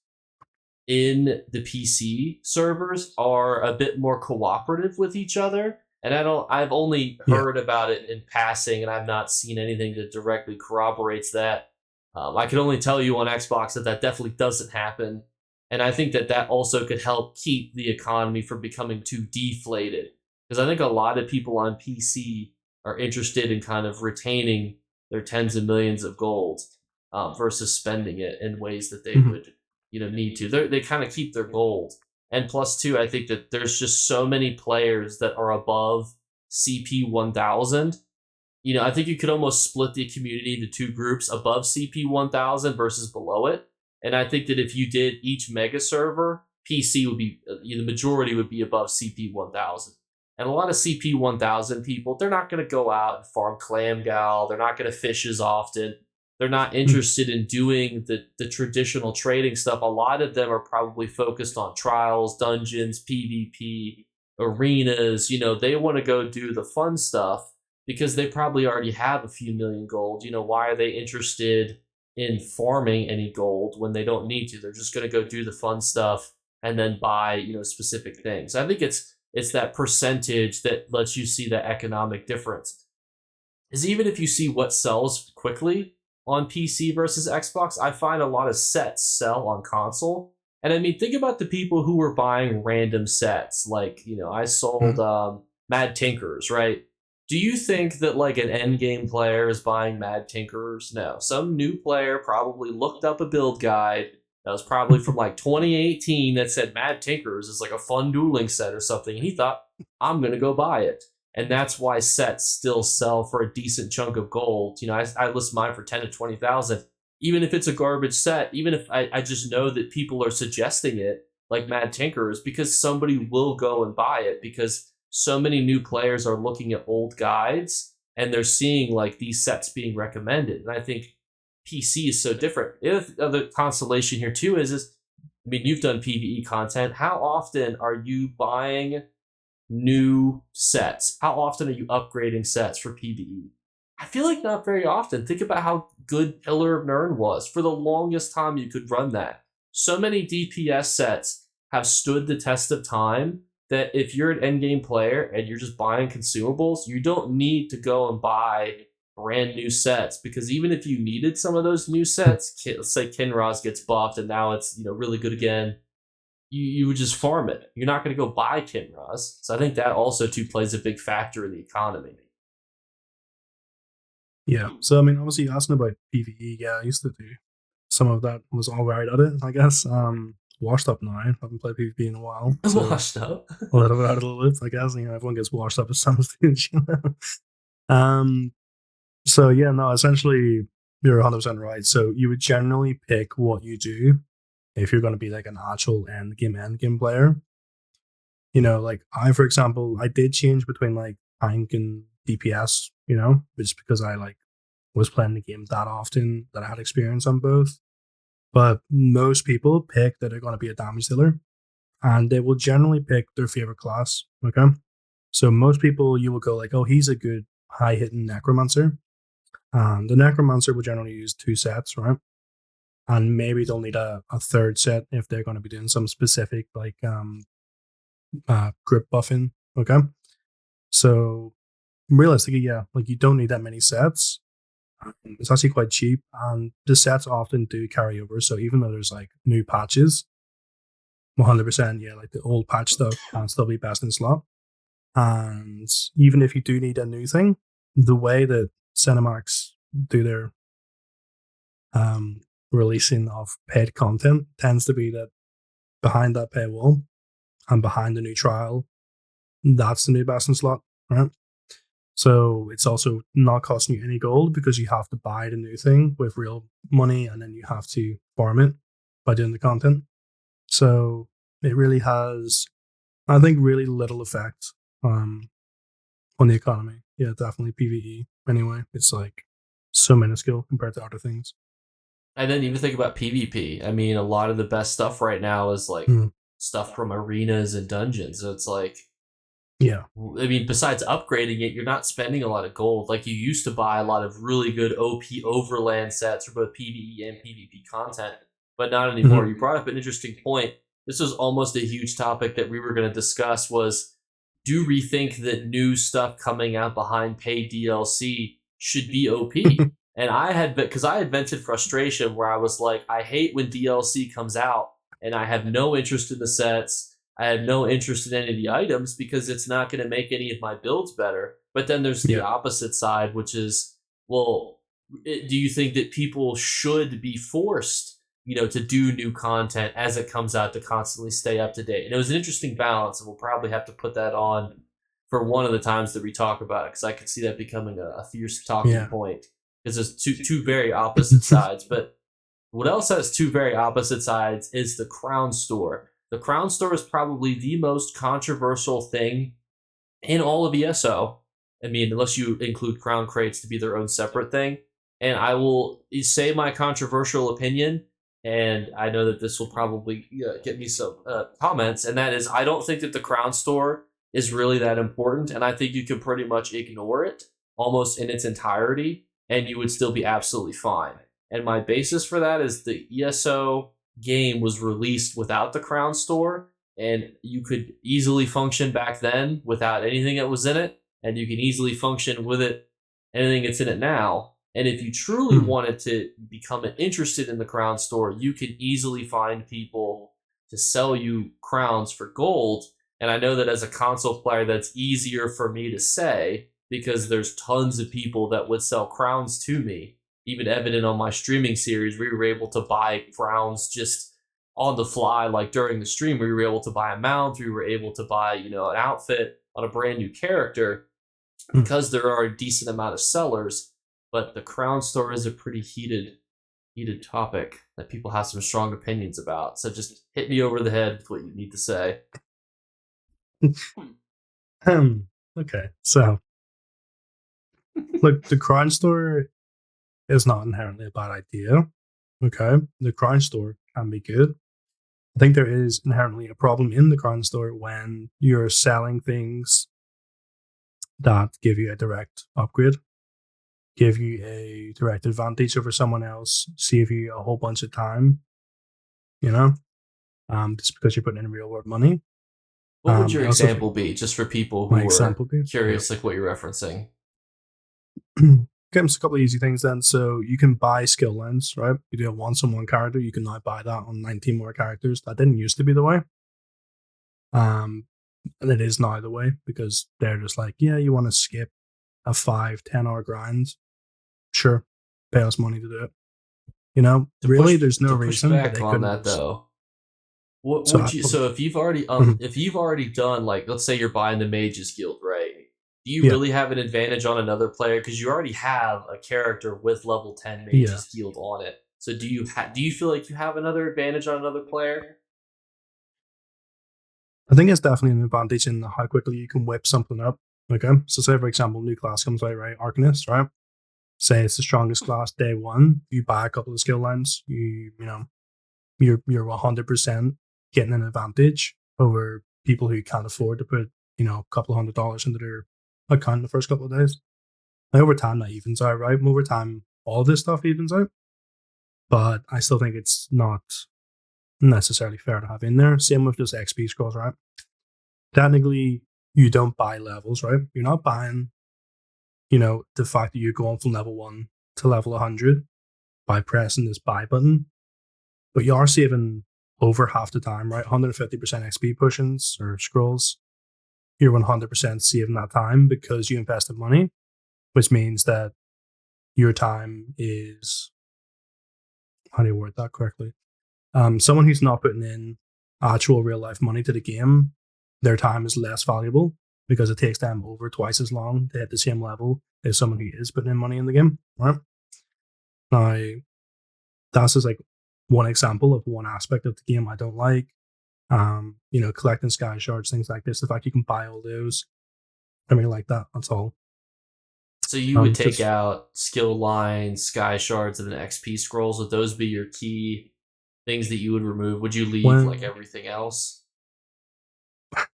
in the PC servers are a bit more cooperative with each other. And I've only yeah. heard about it in passing, and I've not seen anything that directly corroborates that. I can only tell you on Xbox that that definitely doesn't happen. And I think that that also could help keep the economy from becoming too deflated. Because I think a lot of people on PC are interested in kind of retaining their tens of millions of gold versus spending it in ways that they Mhm, would need to. They kind of keep their gold. And plus two, I think that there's just so many players that are above CP 1000. I think you could almost split the community into two groups: above CP 1000 versus below it. And I think that if you did each mega server, PC would be the majority would be above CP 1000. And a lot of CP 1000 people, they're not going to go out and farm clam gal. They're not going to fish as often. They're not mm, interested in doing the traditional trading stuff. A lot of them are probably focused on trials, dungeons, PvP, arenas. They want to go do the fun stuff because they probably already have a few million gold. Why are they interested in farming any gold when they don't need to? They're just going to go do the fun stuff and then buy, specific things. I think it's that percentage that lets you see the economic difference. Is even if you see what sells quickly on PC versus Xbox, I find a lot of sets sell on console. And I mean, think about the people who were buying random sets. Like, I sold mm. Mad Tinkers, right? Do you think that like an end game player is buying Mad Tinkers? No. Some new player probably looked up a build guide that was probably from like 2018 that said Mad Tinkers is like a fun dueling set or something. And he thought, I'm going to go buy it. And that's why sets still sell for a decent chunk of gold. I list mine for 10 to 20,000. Even if it's a garbage set, even if I just know that people are suggesting it, like Mad Tinkers, because somebody will go and buy it because so many new players are looking at old guides and they're seeing like these sets being recommended. And I think PC is so different. The other consolation here too is I mean, you've done PvE content. How often are you buying new sets? How often are you upgrading sets for PvE? I feel like not very often. Think about how good Pillar of Nirn was. For the longest time, you could run that. So many DPS sets have stood the test of time that if you're an endgame player and you're just buying consumables, you don't need to go and buy brand new sets because even if you needed some of those new sets, let's say Kinroz gets buffed and now it's really good again, you would just farm it. You're not going to go buy Kinroz. So I think that also too plays a big factor in the economy. Yeah. So I mean, obviously, you asking about PVE. Yeah, I used to do some of that. Was all right at it, I guess. Washed up now. Haven't played PvP in a while, so Washed up. a little bit out of the loop, I guess. Everyone gets washed up at some stage. Um. So yeah, no. Essentially, you're 100% right. So you would generally pick what you do if you're going to be like an actual end game player. Like I, for example, I did change between like tank and DPS. Just because I like was playing the game that often that I had experience on both. But most people pick that they're going to be a damage dealer, and they will generally pick their favorite class. Okay, so most people you will go like, oh, he's a good high hitting necromancer. The necromancer will generally use 2 sets, right? And maybe they'll need a third set if they're going to be doing some specific like grip buffing. Okay, so realistically, yeah, like you don't need that many sets. It's actually quite cheap, and the sets often do carry over. So even though there's like new patches, 100%, yeah, like the old patch stuff can still be best in slot. And even if you do need a new thing, the way that Cinemax do their um, releasing of paid content tends to be that behind that paywall and behind the new trial, that's the new best in slot, right? So it's also not costing you any gold because you have to buy the new thing with real money and then you have to farm it by doing the content. So it really has, I think, really little effect on the economy. Yeah, definitely PVE. Anyway, it's like so minuscule compared to other things. And then even think about PvP. I mean, a lot of the best stuff right now is like Mm, stuff from arenas and dungeons. So it's like, yeah. I mean, besides upgrading it, you're not spending a lot of gold. Like you used to buy a lot of really good OP overland sets for both PvE and PvP content, but not anymore. Hmm. You brought up an interesting point. This was almost a huge topic that we were going to discuss was do we think that new stuff coming out behind paid DLC should be OP? And I had, because I had vented frustration where I was like, I hate when DLC comes out and I have no interest in the sets. I have no interest in any of the items because it's not going to make any of my builds better. But then there's the Yeah. opposite side, which is, well, do you think that people should be forced, to do new content as it comes out to constantly stay up to date? And it was an interesting balance, and we'll probably have to put that on for one of the times that we talk about it because I could see that becoming a fierce talking Yeah. point because there's two very opposite sides. But what else has two very opposite sides is the Crown Store. The Crown Store is probably the most controversial thing in all of ESO. I mean, unless you include Crown Crates to be their own separate thing. And I will say my controversial opinion, and I know that this will probably get me some comments, and that is I don't think that the Crown Store is really that important, and I think you can pretty much ignore it almost in its entirety, and you would still be absolutely fine. And my basis for that is the ESO game was released without the Crown Store, and you could easily function back then without anything that was in it, and you can easily function with it, anything that's in it now. And if you truly Mm, wanted to become interested in the crown store, you can easily find people to sell you crowns for gold. And I know that as a console player, that's easier for me to say because there's tons of people that would sell crowns to me. Even evident on my streaming series, we were able to buy crowns just on the fly, like during the stream, we were able to buy a mount, we were able to buy, an outfit on a brand new character mm. because there are a decent amount of sellers. But the crown store is a pretty heated topic that people have some strong opinions about. So just hit me over the head with what you need to say. Okay, so look, the Crown Store is not inherently a bad idea. Okay, the Crown Store can be good. I think there is inherently a problem in the Crown Store when you're selling things that give you a direct upgrade, give you a direct advantage over someone else, save you a whole bunch of time, you know, just because you're putting in real world money. What would I your also think example be, just for people my who are example be, yeah. curious, like what you're referencing? Give them a couple of easy things then. So you can buy skill lines, right? You do it once on one character. You can now buy that on 19 more characters. That didn't used to be the way. Um, and it is now the way because they're just like, yeah, you want to skip a 5-10 hour grind? Sure, pay us money to do it. To Really, push there's no to push reason that back they on couldn't that just. though, what So would I, you? So mhm, if you've already done, like, let's say you're buying the Mages Guild, right? Do you yeah, really have an advantage on another player because you already have a character with level 10 yeah. Mages Guild on it? So do you feel like you have another advantage on another player? I think it's definitely an advantage in how quickly you can whip something up. Okay, so say for example, new class comes out, right? Arcanist, right? Say it's the strongest class day one. You buy a couple of skill lines. You're 100% getting an advantage over people who can't afford to put a couple of $100 into their account in the first couple of days. And over time, that evens out, right? Over time, all this stuff evens out. But I still think it's not necessarily fair to have in there. Same with just XP scrolls, right? Technically, you don't buy levels, right? You're not buying, the fact that you're going from level 1 to level 100 by pressing this buy button, but you are saving over half the time, right? 150% XP pushings or scrolls. You're 100% saving that time because you invested money, which means that your time is, how do you word that correctly? Someone who's not putting in actual real life money to the game, their time is less valuable because it takes them over twice as long to hit the same level as someone who is putting in money in the game, right? Now, that's just like one example of one aspect of the game I don't like. Collecting sky shards, things like this. The fact you can buy all those, I really like that. That's all. So you would take Just out skill lines, sky shards, and then XP scrolls. Would those be your key things that you would remove? Would you leave like when everything else?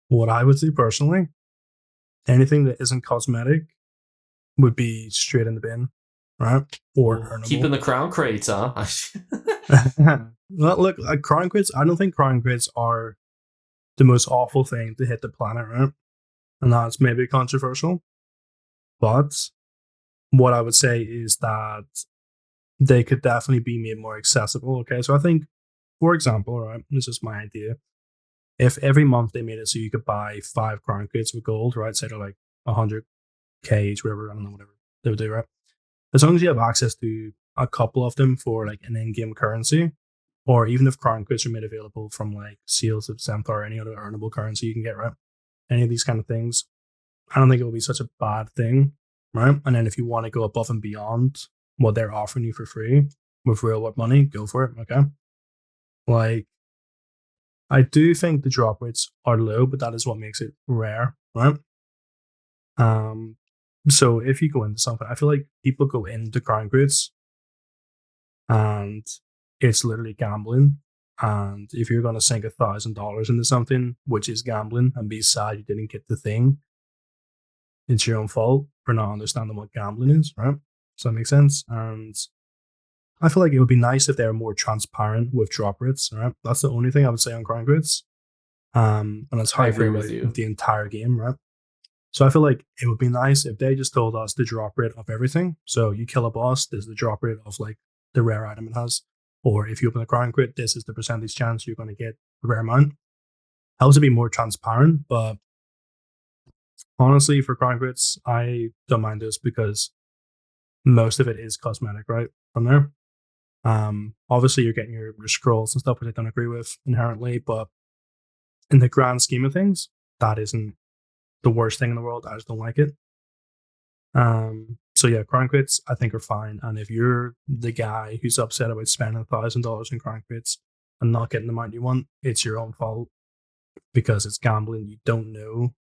what I would do personally, anything that isn't cosmetic would be straight in the bin, right? Or Well, keeping earnable. the crown crates, huh? Well, look, like crown grids, I don't think crown grids are the most awful thing to hit the planet, right? And that's maybe controversial. But what I would say is that they could definitely be made more accessible. Okay. So I think, for example, right, this is my idea. If every month they made it so you could buy 5 crown grids with gold, right? Say they're like 100K each, whatever, I don't know, whatever they would do, right? As long as you have access to a couple of them for like an in-game currency, or even if crown grids are made available from like seals of Zemthar or any other earnable currency you can get, right? Any of these kind of things, I don't think it will be such a bad thing, right? And then if you want to go above and beyond what they're offering you for free with real world money, go for it, okay? Like, I do think the drop rates are low, but that is what makes it rare, right? Um, so if you go into something, I feel like people go into crown grids and it's literally gambling. And if you're going to sink $1,000 into something, which is gambling, and be sad you didn't get the thing, it's your own fault for not understanding what gambling is, right? Does that make sense? And I feel like it would be nice if they were more transparent with drop rates, right? That's the only thing I would say on crown grids. And that's how I I agree feel about with you. the entire game, right? So I feel like it would be nice if they just told us the drop rate of everything. So you kill a boss, this is the drop rate of like the rare item it has. Or if you open a crown crit, this is the percentage chance you're going to get a rare amount. Helps to be more transparent, but honestly, for crown crits, I don't mind this because most of it is cosmetic, right? From there. Obviously you're getting your scrolls and stuff, which I don't agree with inherently, but in the grand scheme of things, that isn't the worst thing in the world. I just don't like it. So yeah, crown crits I think are fine. And if you're the guy who's upset about spending $1,000 in crown crits and not getting the amount you want, it's your own fault because it's gambling. You don't know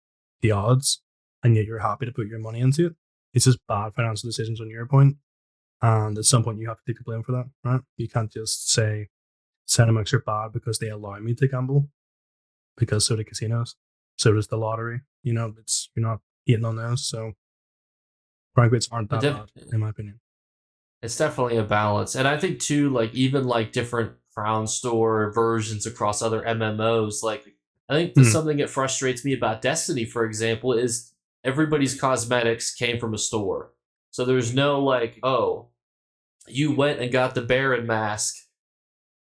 the odds, and yet you're happy to put your money into it. It's just bad financial decisions on your point, and at some point you have to take the blame for that, right? You can't just say Cinemax are bad because they allow me to gamble, because so do casinos, so does the lottery. It's you're not eating on those, so private aren't It that def- bad in my opinion. it's definitely a balance. And I think too, like even like different Crown Store versions across other MMOs, like I think that Hmm. something that frustrates me about Destiny, for example, is everybody's cosmetics came from a store. So there's no like, oh, you went and got the Baron mask.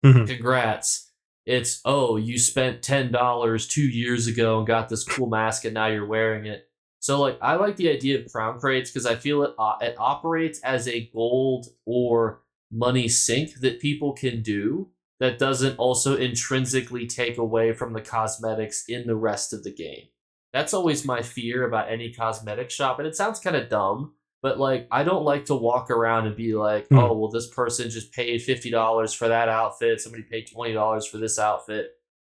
Hmm. Congrats. It's, oh, you spent $10 2 years ago and got this cool mask and now you're wearing it. So like I like the idea of crown crates because I feel it operates as a gold or money sink that people can do that doesn't also intrinsically take away from the cosmetics in the rest of the game. That's always my fear about any cosmetic shop, and it sounds kind of dumb, but like I don't like to walk around and be like, Hmm. oh well, this person just paid $50 for that outfit. Somebody paid $20 for this outfit.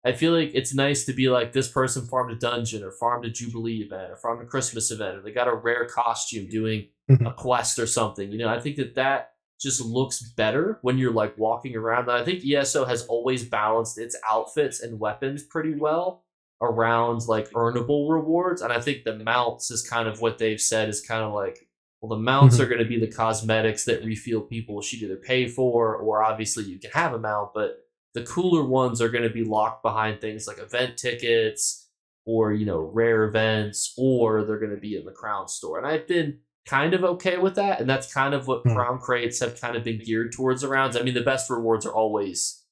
I feel like it's nice to be like this person farmed a dungeon or farmed a Jubilee event or farmed a Christmas event or they got a rare costume doing Hmm. a quest or something. I think that just looks better when you're like walking around. And I think ESO has always balanced its outfits and weapons pretty well around like earnable rewards. And I think the mounts is kind of what they've said is kind of like, well, the mounts Hmm. are going to be the cosmetics that refuel people should either pay for, or obviously you can have a mount, but the cooler ones are going to be locked behind things like event tickets or, rare events, or they're going to be in the Crown Store. And I've been kind of okay with that. And that's kind of what Hmm. Crown Crates have kind of been geared towards around. I mean, the best rewards are always,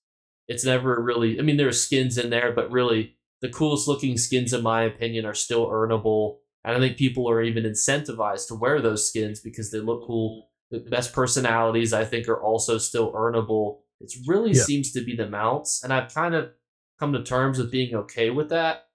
it's never really, I mean, there are skins in there, but really the coolest looking skins, in my opinion, are still earnable. And I think people are even incentivized to wear those skins because they look cool. The best personalities, I think, are also still earnable. It really Yeah. seems to be the mounts. And I've kind of come to terms with being okay with that.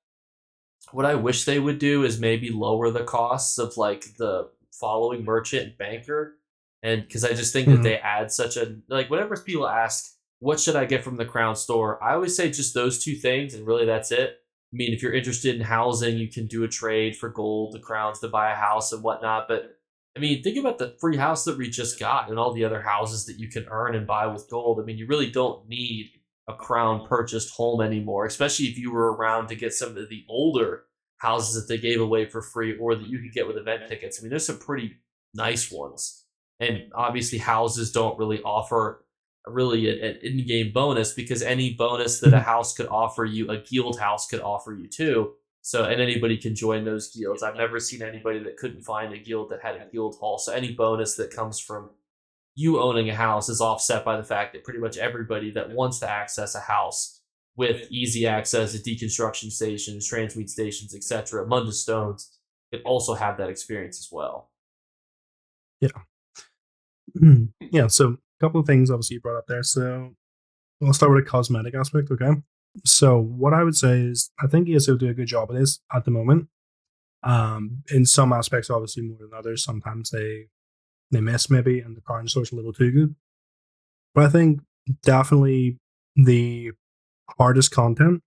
What I wish they would do is maybe lower the costs of like the following merchant and banker. And because I just think that Hmm. they add such a, like, whenever people ask, what should I get from the Crown Store? I always say just those two things, and really that's it. I mean, if you're interested in housing, you can do a trade for gold, the crowns to buy a house and whatnot. But I mean, think about the free house that we just got and all the other houses that you can earn and buy with gold. I mean, you really don't need a crown purchased home anymore, especially if you were around to get some of the older houses that they gave away for free or that you could get with event tickets. I mean, there's some pretty nice ones. And obviously, houses don't really offer really an in-game bonus because any bonus that a Hmm. house could offer you, a guild house could offer you too. So, and anybody can join those guilds. I've never seen anybody that couldn't find a guild that had a guild hall. So, any bonus that comes from you owning a house is offset by the fact that pretty much everybody that wants to access a house with easy access to deconstruction stations, transmute stations, etc., Mundus Stones, could also have that experience as well. Yeah. Yeah. So a couple of things obviously you brought up there. So I'll start with a cosmetic aspect. Okay. So what I would say is I think ESO do a good job of this at the moment. In some aspects, obviously more than others. Sometimes they miss maybe, and the current source a little too good. But I think definitely the hardest content,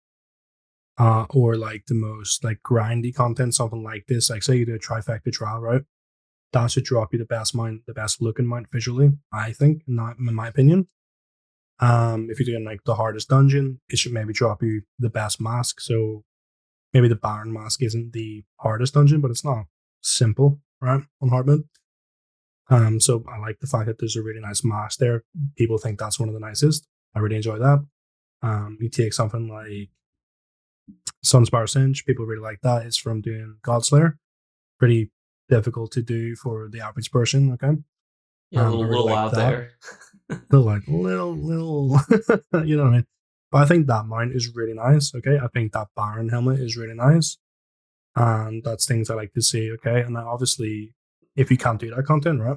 or like the most like grindy content, something like this. Like say you do a trifecta trial, right? That should drop you the best mount, the best looking mount visually. I think, not in my opinion. If you're doing like the hardest dungeon, it should maybe drop you the best mask. So maybe the Baron mask isn't the hardest dungeon, but it's not simple, right? On hard mode. So I like the fact that there's a really nice mask there. People think that's one of the nicest. I really enjoy that. You take something like Sunspire Singe, people really like that. It's from doing Godslayer. Pretty difficult to do for the average person, okay? Yeah, a I little, really little like out that. there. Like little, you know what I mean? But I think that mount is really nice, okay? I think that Baron helmet is really nice. And that's things I like to see, okay? And then obviously, if you can't do that content, right?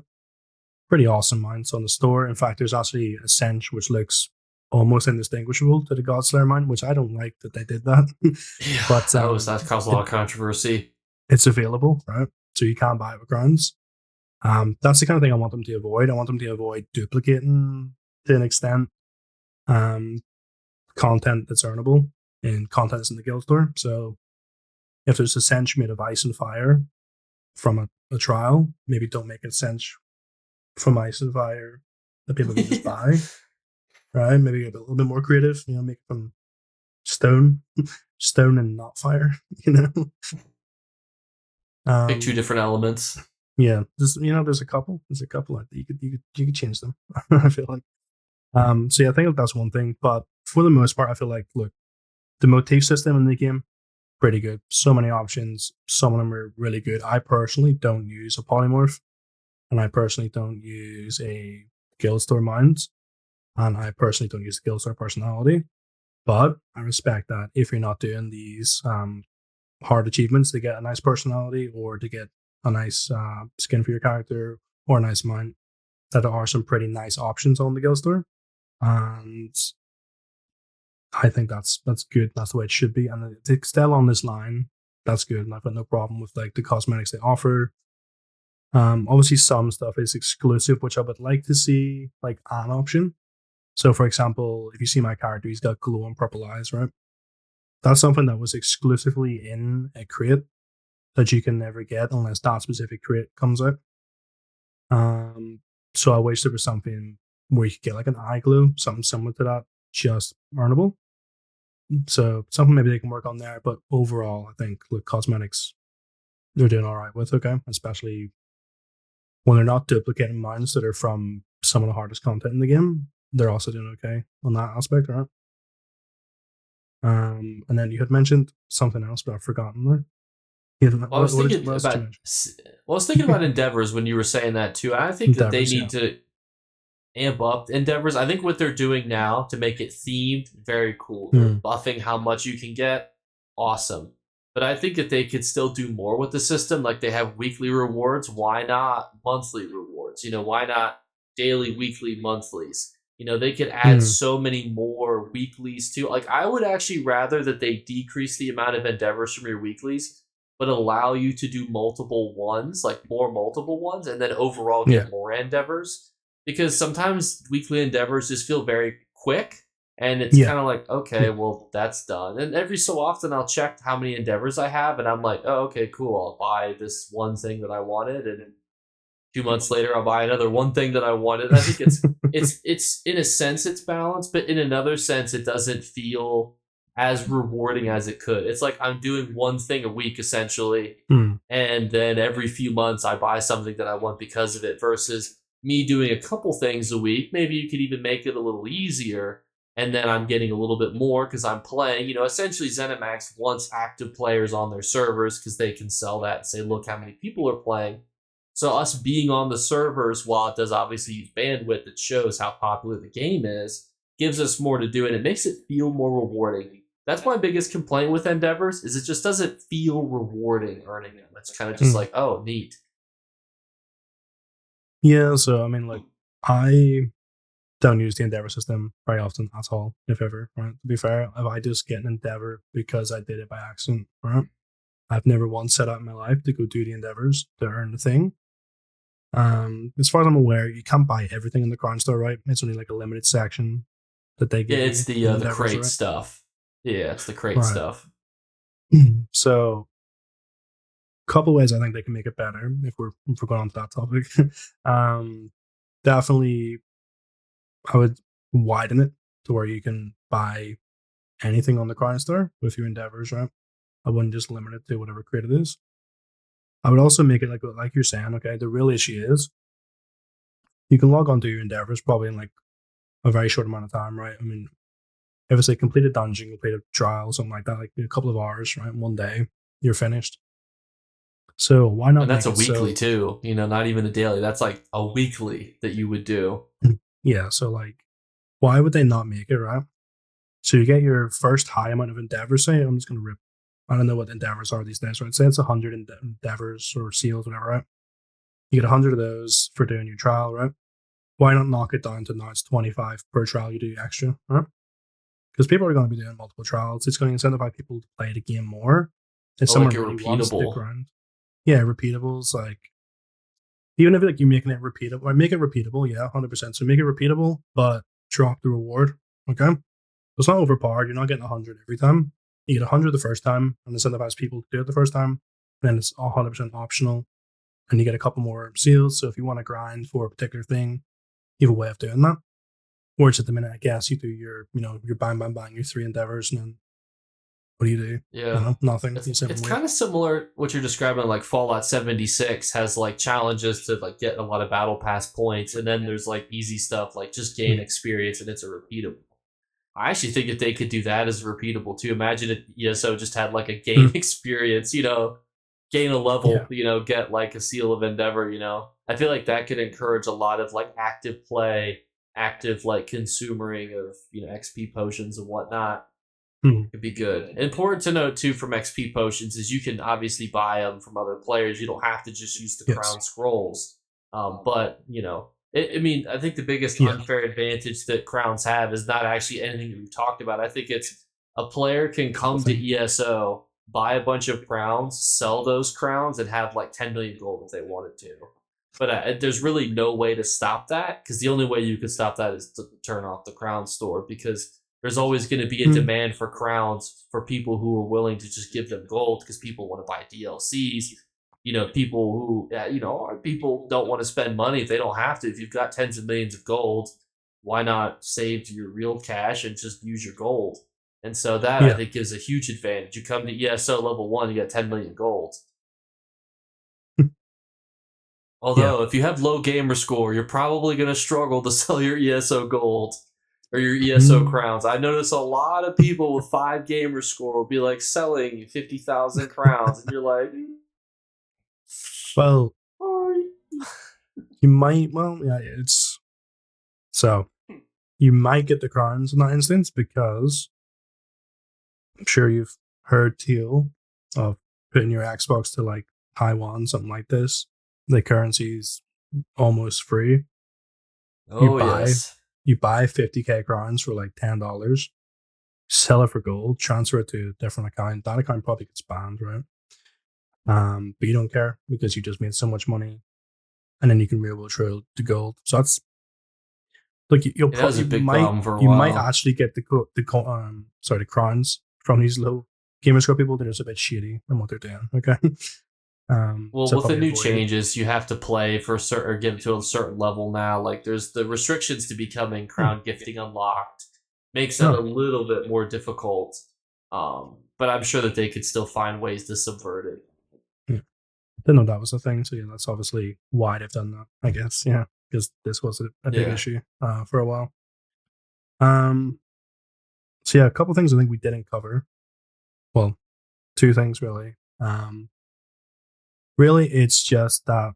Pretty awesome mounts on the store. In fact, there's actually a Sench which looks almost indistinguishable to the Godslayer mount, which I don't like that they did that. Yeah, But that caused a lot of controversy. it's available, right? So you can buy it with crowns. That's the kind of thing I want them to avoid. I want them to avoid duplicating to an extent um, content that's earnable and content that's in the guild store. So if there's a cinch made of ice and fire from a trial, maybe don't make a cinch from ice and fire that people can just buy, right? Maybe a little bit more creative, make it from stone, stone and not fire, you know. Pick two different elements. Yeah, there's a couple. There's a couple that you could change them. I feel like. So yeah, I think that's one thing. But for the most part, I feel like look, the motif system in the game pretty good. So many options. Some of them are really good. I personally don't use a polymorph, and I personally don't use a guild store mind, and I personally don't use the guild store personality. But I respect that if you're not doing these hard achievements to get a nice personality or to get a nice skin for your character or a nice mind, that there are some pretty nice options on the guild store, and I think that's good. That's the way it should be, and it's still on this line. That's good, and I've got no problem with like the cosmetics they offer. Obviously, some stuff is exclusive, which I would like to see like an option. So, for example, if you see my character, he's got glow and purple eyes, right? That's something that was exclusively in a crate that you can never get unless that specific crate comes out. So I wish there was something where you could get like an eye glow, something similar to that, just earnable. So something maybe they can work on there. But overall, I think look, cosmetics they're doing all right with, okay, especially when they're not duplicating mines that are from some of the hardest content in the game. They're also doing okay on that aspect, right? And then you had mentioned something else, but I've forgotten there. Well, I was thinking about endeavors when you were saying that too. I think that they Endeavors, need to amp up endeavors. I think what they're doing now to make it themed, very cool. They're buffing how much you can get, awesome. But I think that they could still do more with the system. Like they have weekly rewards. Why not monthly rewards? Why not daily, weekly, monthlies? They could add so many more weeklies too. Like I would actually rather that they decrease the amount of endeavors from your weeklies, but allow you to do multiple ones, like more multiple ones, and then overall get more endeavors. Because sometimes weekly endeavors just feel very quick, and it's kind of like, okay, well, that's done. And every so often, I'll check how many endeavors I have, and I'm like, oh, okay, cool. I'll buy this one thing that I wanted, and 2 months later, I'll buy another one thing that I wanted. I think it's in a sense it's balanced, but in another sense, it doesn't feel as rewarding as it could. It's like I'm doing one thing a week essentially, and then every few months I buy something that I want because of it. Versus me doing a couple things a week. Maybe you could even make it a little easier, and then I'm getting a little bit more because I'm playing. Essentially ZeniMax wants active players on their servers because they can sell that and say, look how many people are playing. So us being on the servers, while it does obviously use bandwidth, it shows how popular the game is, gives us more to do, and it makes it feel more rewarding. That's my biggest complaint with endeavors, is it just doesn't feel rewarding earning them. It's kind of just like, oh, neat. Yeah, so I mean, like, I don't use the endeavor system very often at all, if ever, right? To be fair, if I just get an endeavor because I did it by accident, right? I've never once set out in my life to go do the endeavors to earn the thing. As far as I'm aware, you can't buy everything in the Crown Store, right? It's only like a limited section that they give Yeah, it's you. the crate stuff. Yeah, it's the crate stuff. So, a couple ways I think they can make it better if we're going on to that topic. Definitely, I would widen it to where you can buy anything on the Crown Store with your endeavors, right? I wouldn't just limit it to whatever crate it is. I would also make it like you're saying, okay, the real issue is you can log on to your endeavors probably in like a very short amount of time, right? I mean, if it's a completed dungeon, completed trial, something like that, like a couple of hours, right? One day, you're finished. So why not? And that's a weekly too, not even a daily. That's like a weekly that you would do. Yeah. So like, why would they not make it, right? So you get your first high amount of endeavors. Say, I'm just going to rip. I don't know what endeavors are these days, right? Say it's 100 endeavors or seals, whatever, right? You get 100 of those for doing your trial, right? Why not knock it down to now it's 25 per trial you do extra, right? Because people are going to be doing multiple trials. It's going to incentivize people to play the game more. If someone like really wants to stick repeatable. around. Yeah, repeatables. Like, even if like you're making it repeatable, like make it repeatable, yeah, 100%. So make it repeatable, but drop the reward, okay? So it's not overpowered. You're not getting 100 every time. You get 100 the first time and incentivize people to do it the first time. Then it's 100% optional, and you get a couple more seals. So if you want to grind for a particular thing, you have a way of doing that. Whereas at the minute, I guess you do your, your bang, your three endeavors, and then what do you do? Yeah. Nothing. You sit It's and wait. kind of similar what you're describing. Like Fallout 76 has like challenges to like get a lot of battle pass points, and then there's like easy stuff like just gain Mm. experience, and it's a repeatable. I actually think if they could do that as repeatable too. Imagine if ESO just had like a gain Mm. experience, gain a level, Yeah. get like a seal of endeavor. I feel like that could encourage a lot of like active play, active like consumering of XP potions and whatnot. Mm. Could be good. Important to note too from XP potions is you can obviously buy them from other players. You don't have to just use the Yes. crown scrolls. But I mean, I think the biggest Yeah. unfair advantage that crowns have is not actually anything that we've talked about. I think it's a player can come to Nothing. ESO, buy a bunch of crowns, sell those crowns, and have like 10 million gold if they wanted to. But there's really no way to stop that because the only way you could stop that is to turn off the crown store because there's always going to be a Mm. demand for crowns for people who are willing to just give them gold because people want to buy DLCs. People who, people don't want to spend money if they don't have to. If you've got tens of millions of gold, why not save your real cash and just use your gold? And so that I Yeah. think is a huge advantage. You come to ESO level 1, you got 10 million gold. Yeah. Although, if you have low gamer score, you're probably going to struggle to sell your ESO gold or your ESO Mm. crowns. I notice a lot of people with 5 gamer score will be like selling 50,000 crowns, and you're like, Well, oh. you might. Well, yeah. It's so you might get the crowns in that instance because I'm sure you've heard Teal of putting your Xbox to like Taiwan, something like this. The currency's almost free. You Oh, buy yes. you buy 50k crowns for like $10, sell it for gold, transfer it to a different account. That account probably gets banned, right? But you don't care because you just made so much money, and then you can re-roll through the gold. So that's like you'll It was probably a big problem for a you might while. actually get the crowns from these low gamer score people. They're just a bit shitty in what they're doing. Okay. Well, So with the probably new avoid it. changes, you have to play for a certain or get to a certain level now. Like there's the restrictions to becoming Hmm. crown gifting unlocked, makes that a No, little bit more difficult. But I'm sure that they could still find ways to subvert it. yeah. Didn't know that was a thing. So yeah, that's obviously why they've done that. I guess yeah, because this was a big Yeah, issue for a while. Um. So yeah, a couple things I think we didn't cover. Well, two things really. Really, it's just that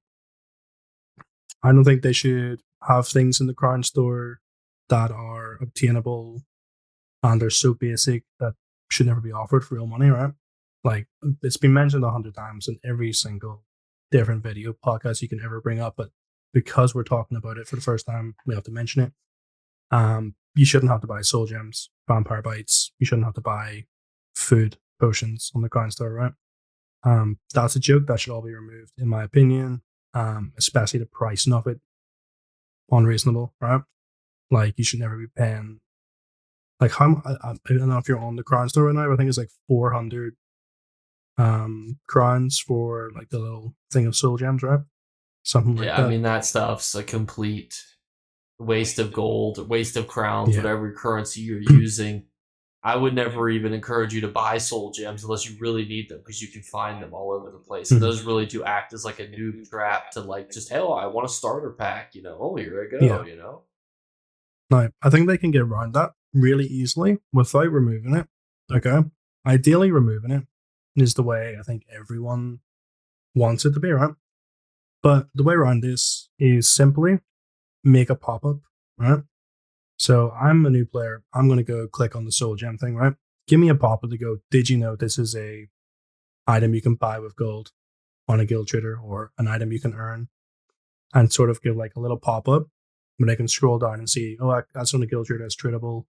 I don't think they should have things in the crown store that are obtainable and they're so basic that should never be offered for real money, right? Like it's been mentioned 100 times in every single different video podcast you can ever bring up, but because we're talking about it for the first time, we have to mention it. You shouldn't have to buy soul gems, vampire bites. You shouldn't have to buy food potions on the crown store, right? That's a joke that should all be removed, in my opinion. Especially the pricing of it unreasonable, right? Like you should never be paying like how I don't know if you're on the crown store right now, but I think it's like 400 crowns for like the little thing of soul gems, right? Something like yeah. I that. mean that stuff's a complete waste of gold, waste of crowns, Yeah. whatever currency you're using. I would never even encourage you to buy soul gems unless you really need them because you can find them all over the place. And Mhm. those really do act as like a noob trap to like just, hell, I want a starter pack, oh, here I Yeah. go. Now I think they can get around that really easily without removing it. Okay. Ideally removing it is the way I think everyone wants it to be, right? But the way around this is simply make a pop-up, right? So I'm a new player. I'm gonna go click on the soul gem thing, right? Give me a pop-up to go, did you know this is a item you can buy with gold on a guild trader or an item you can earn, and sort of give like a little pop-up when I can scroll down and see, oh, that's on a guild trader, that's tradable.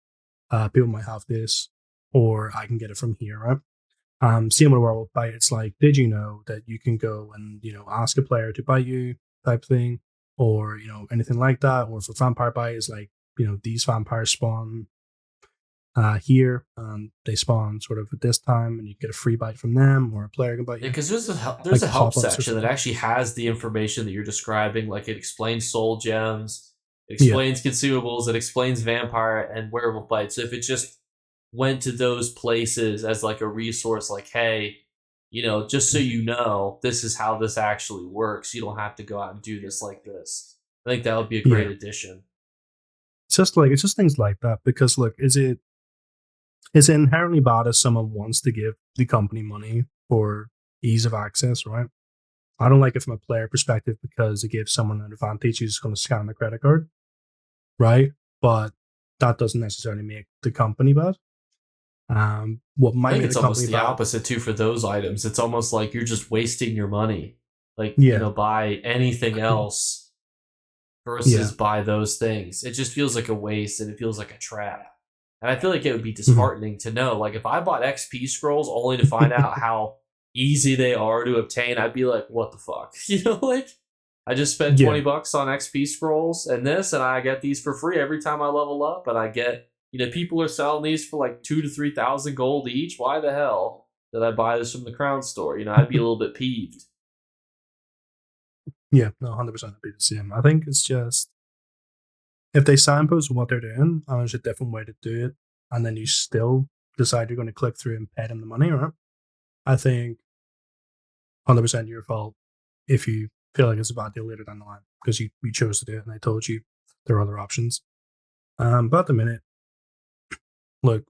People might have this, or I can get it from here, right? Same with Werewolf Bite. It's like, did you know that you can go and ask a player to bite you type thing, or anything like that. Or for Vampire Bite, it's like these vampires spawn here, and they spawn sort of at this time, and you get a free bite from them, or a player can bite you. Yeah, because there's Like a help pop-ups or section that something. actually has the information that you're describing. Like it explains soul gems, it Yeah, explains consumables, it explains vampire and werewolf bites. So if it just went to those places as like a resource, like hey, just so you know, this is how this actually works. You don't have to go out and do this like this. I think that would be a great yeah. addition. It's just things like that. Because look, is it inherently bad if someone wants to give the company money for ease of access, right? I don't like it from a player perspective because it gives someone an advantage who's going to scan the credit card, right? But that doesn't necessarily make the company bad. What I might think make the it's almost company the bad? opposite too for those items. It's almost like you're just wasting your money. Like, Yeah, buy anything else versus yeah, buy those things. It just feels like a waste and it feels like a trap. And I feel like it would be mhm. disheartening to know, like, if I bought XP scrolls only to find out how easy they are to obtain, I'd be like, what the fuck? Like, I just spent Yeah, $20 on XP scrolls and this, and I get these for free every time I level up, and I get, people are selling these for like 2 to 3,000 gold each. Why the hell did I buy this from the Crown store? I'd be a little bit peeved. yeah, no, 100% would be the same. I think it's just if they signpost what they're doing, and there's a different way to do it, and then you still decide you're going to click through and pay them the money, right? I think 100% your fault if you feel like it's a bad deal later down the line because you chose to do it and they told you there are other options. But at the minute, look,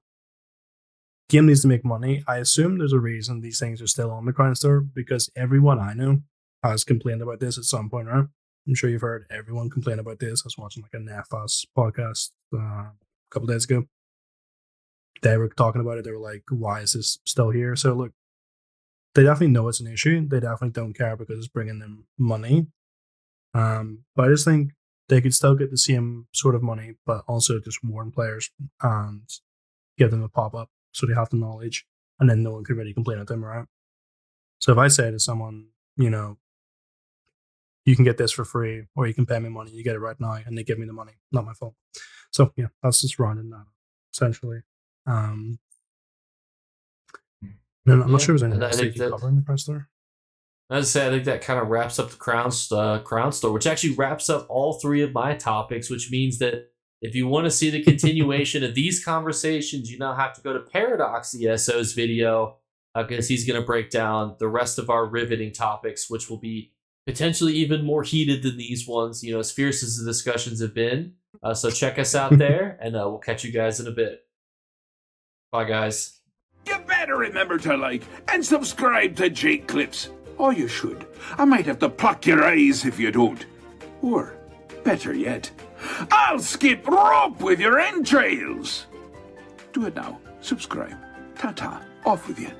game needs to make money. I assume there's a reason these things are still on the Crown Store because everyone I know has complained about this at some point, right? I'm sure you've heard everyone complain about this. I was watching like a Nefas podcast a couple days ago. They were talking about it. They were like, why is this still here? So, look, they definitely know it's an issue. They definitely don't care because it's bringing them money. But I just think they could still get the same sort of money, but also just warn players and give them a pop up so they have the knowledge, and then no one can really complain at them, right? So if I say to someone, you can get this for free, or you can pay me money, you get it right now, and they give me the money, not my fault. So yeah, that's just rounding that essentially. Um, no, I'm not Yeah, sure if there's anything and I else they think could that cover in the press there. As I say, I think that kind of wraps up the Crown Store, which actually wraps up all three of my topics, which means that if you want to see the continuation of these conversations, you now have to go to Paradox ESO's video because he's going to break down the rest of our riveting topics, which will be potentially even more heated than these ones, as fierce as the discussions have been. So check us out there, and we'll catch you guys in a bit. Bye, guys. You better remember to like and subscribe to Jakeclips. Or you should. I might have to pluck your eyes if you don't. Or, better yet, I'll skip rope with your entrails. Do it now. Subscribe. Ta-ta. Off with you.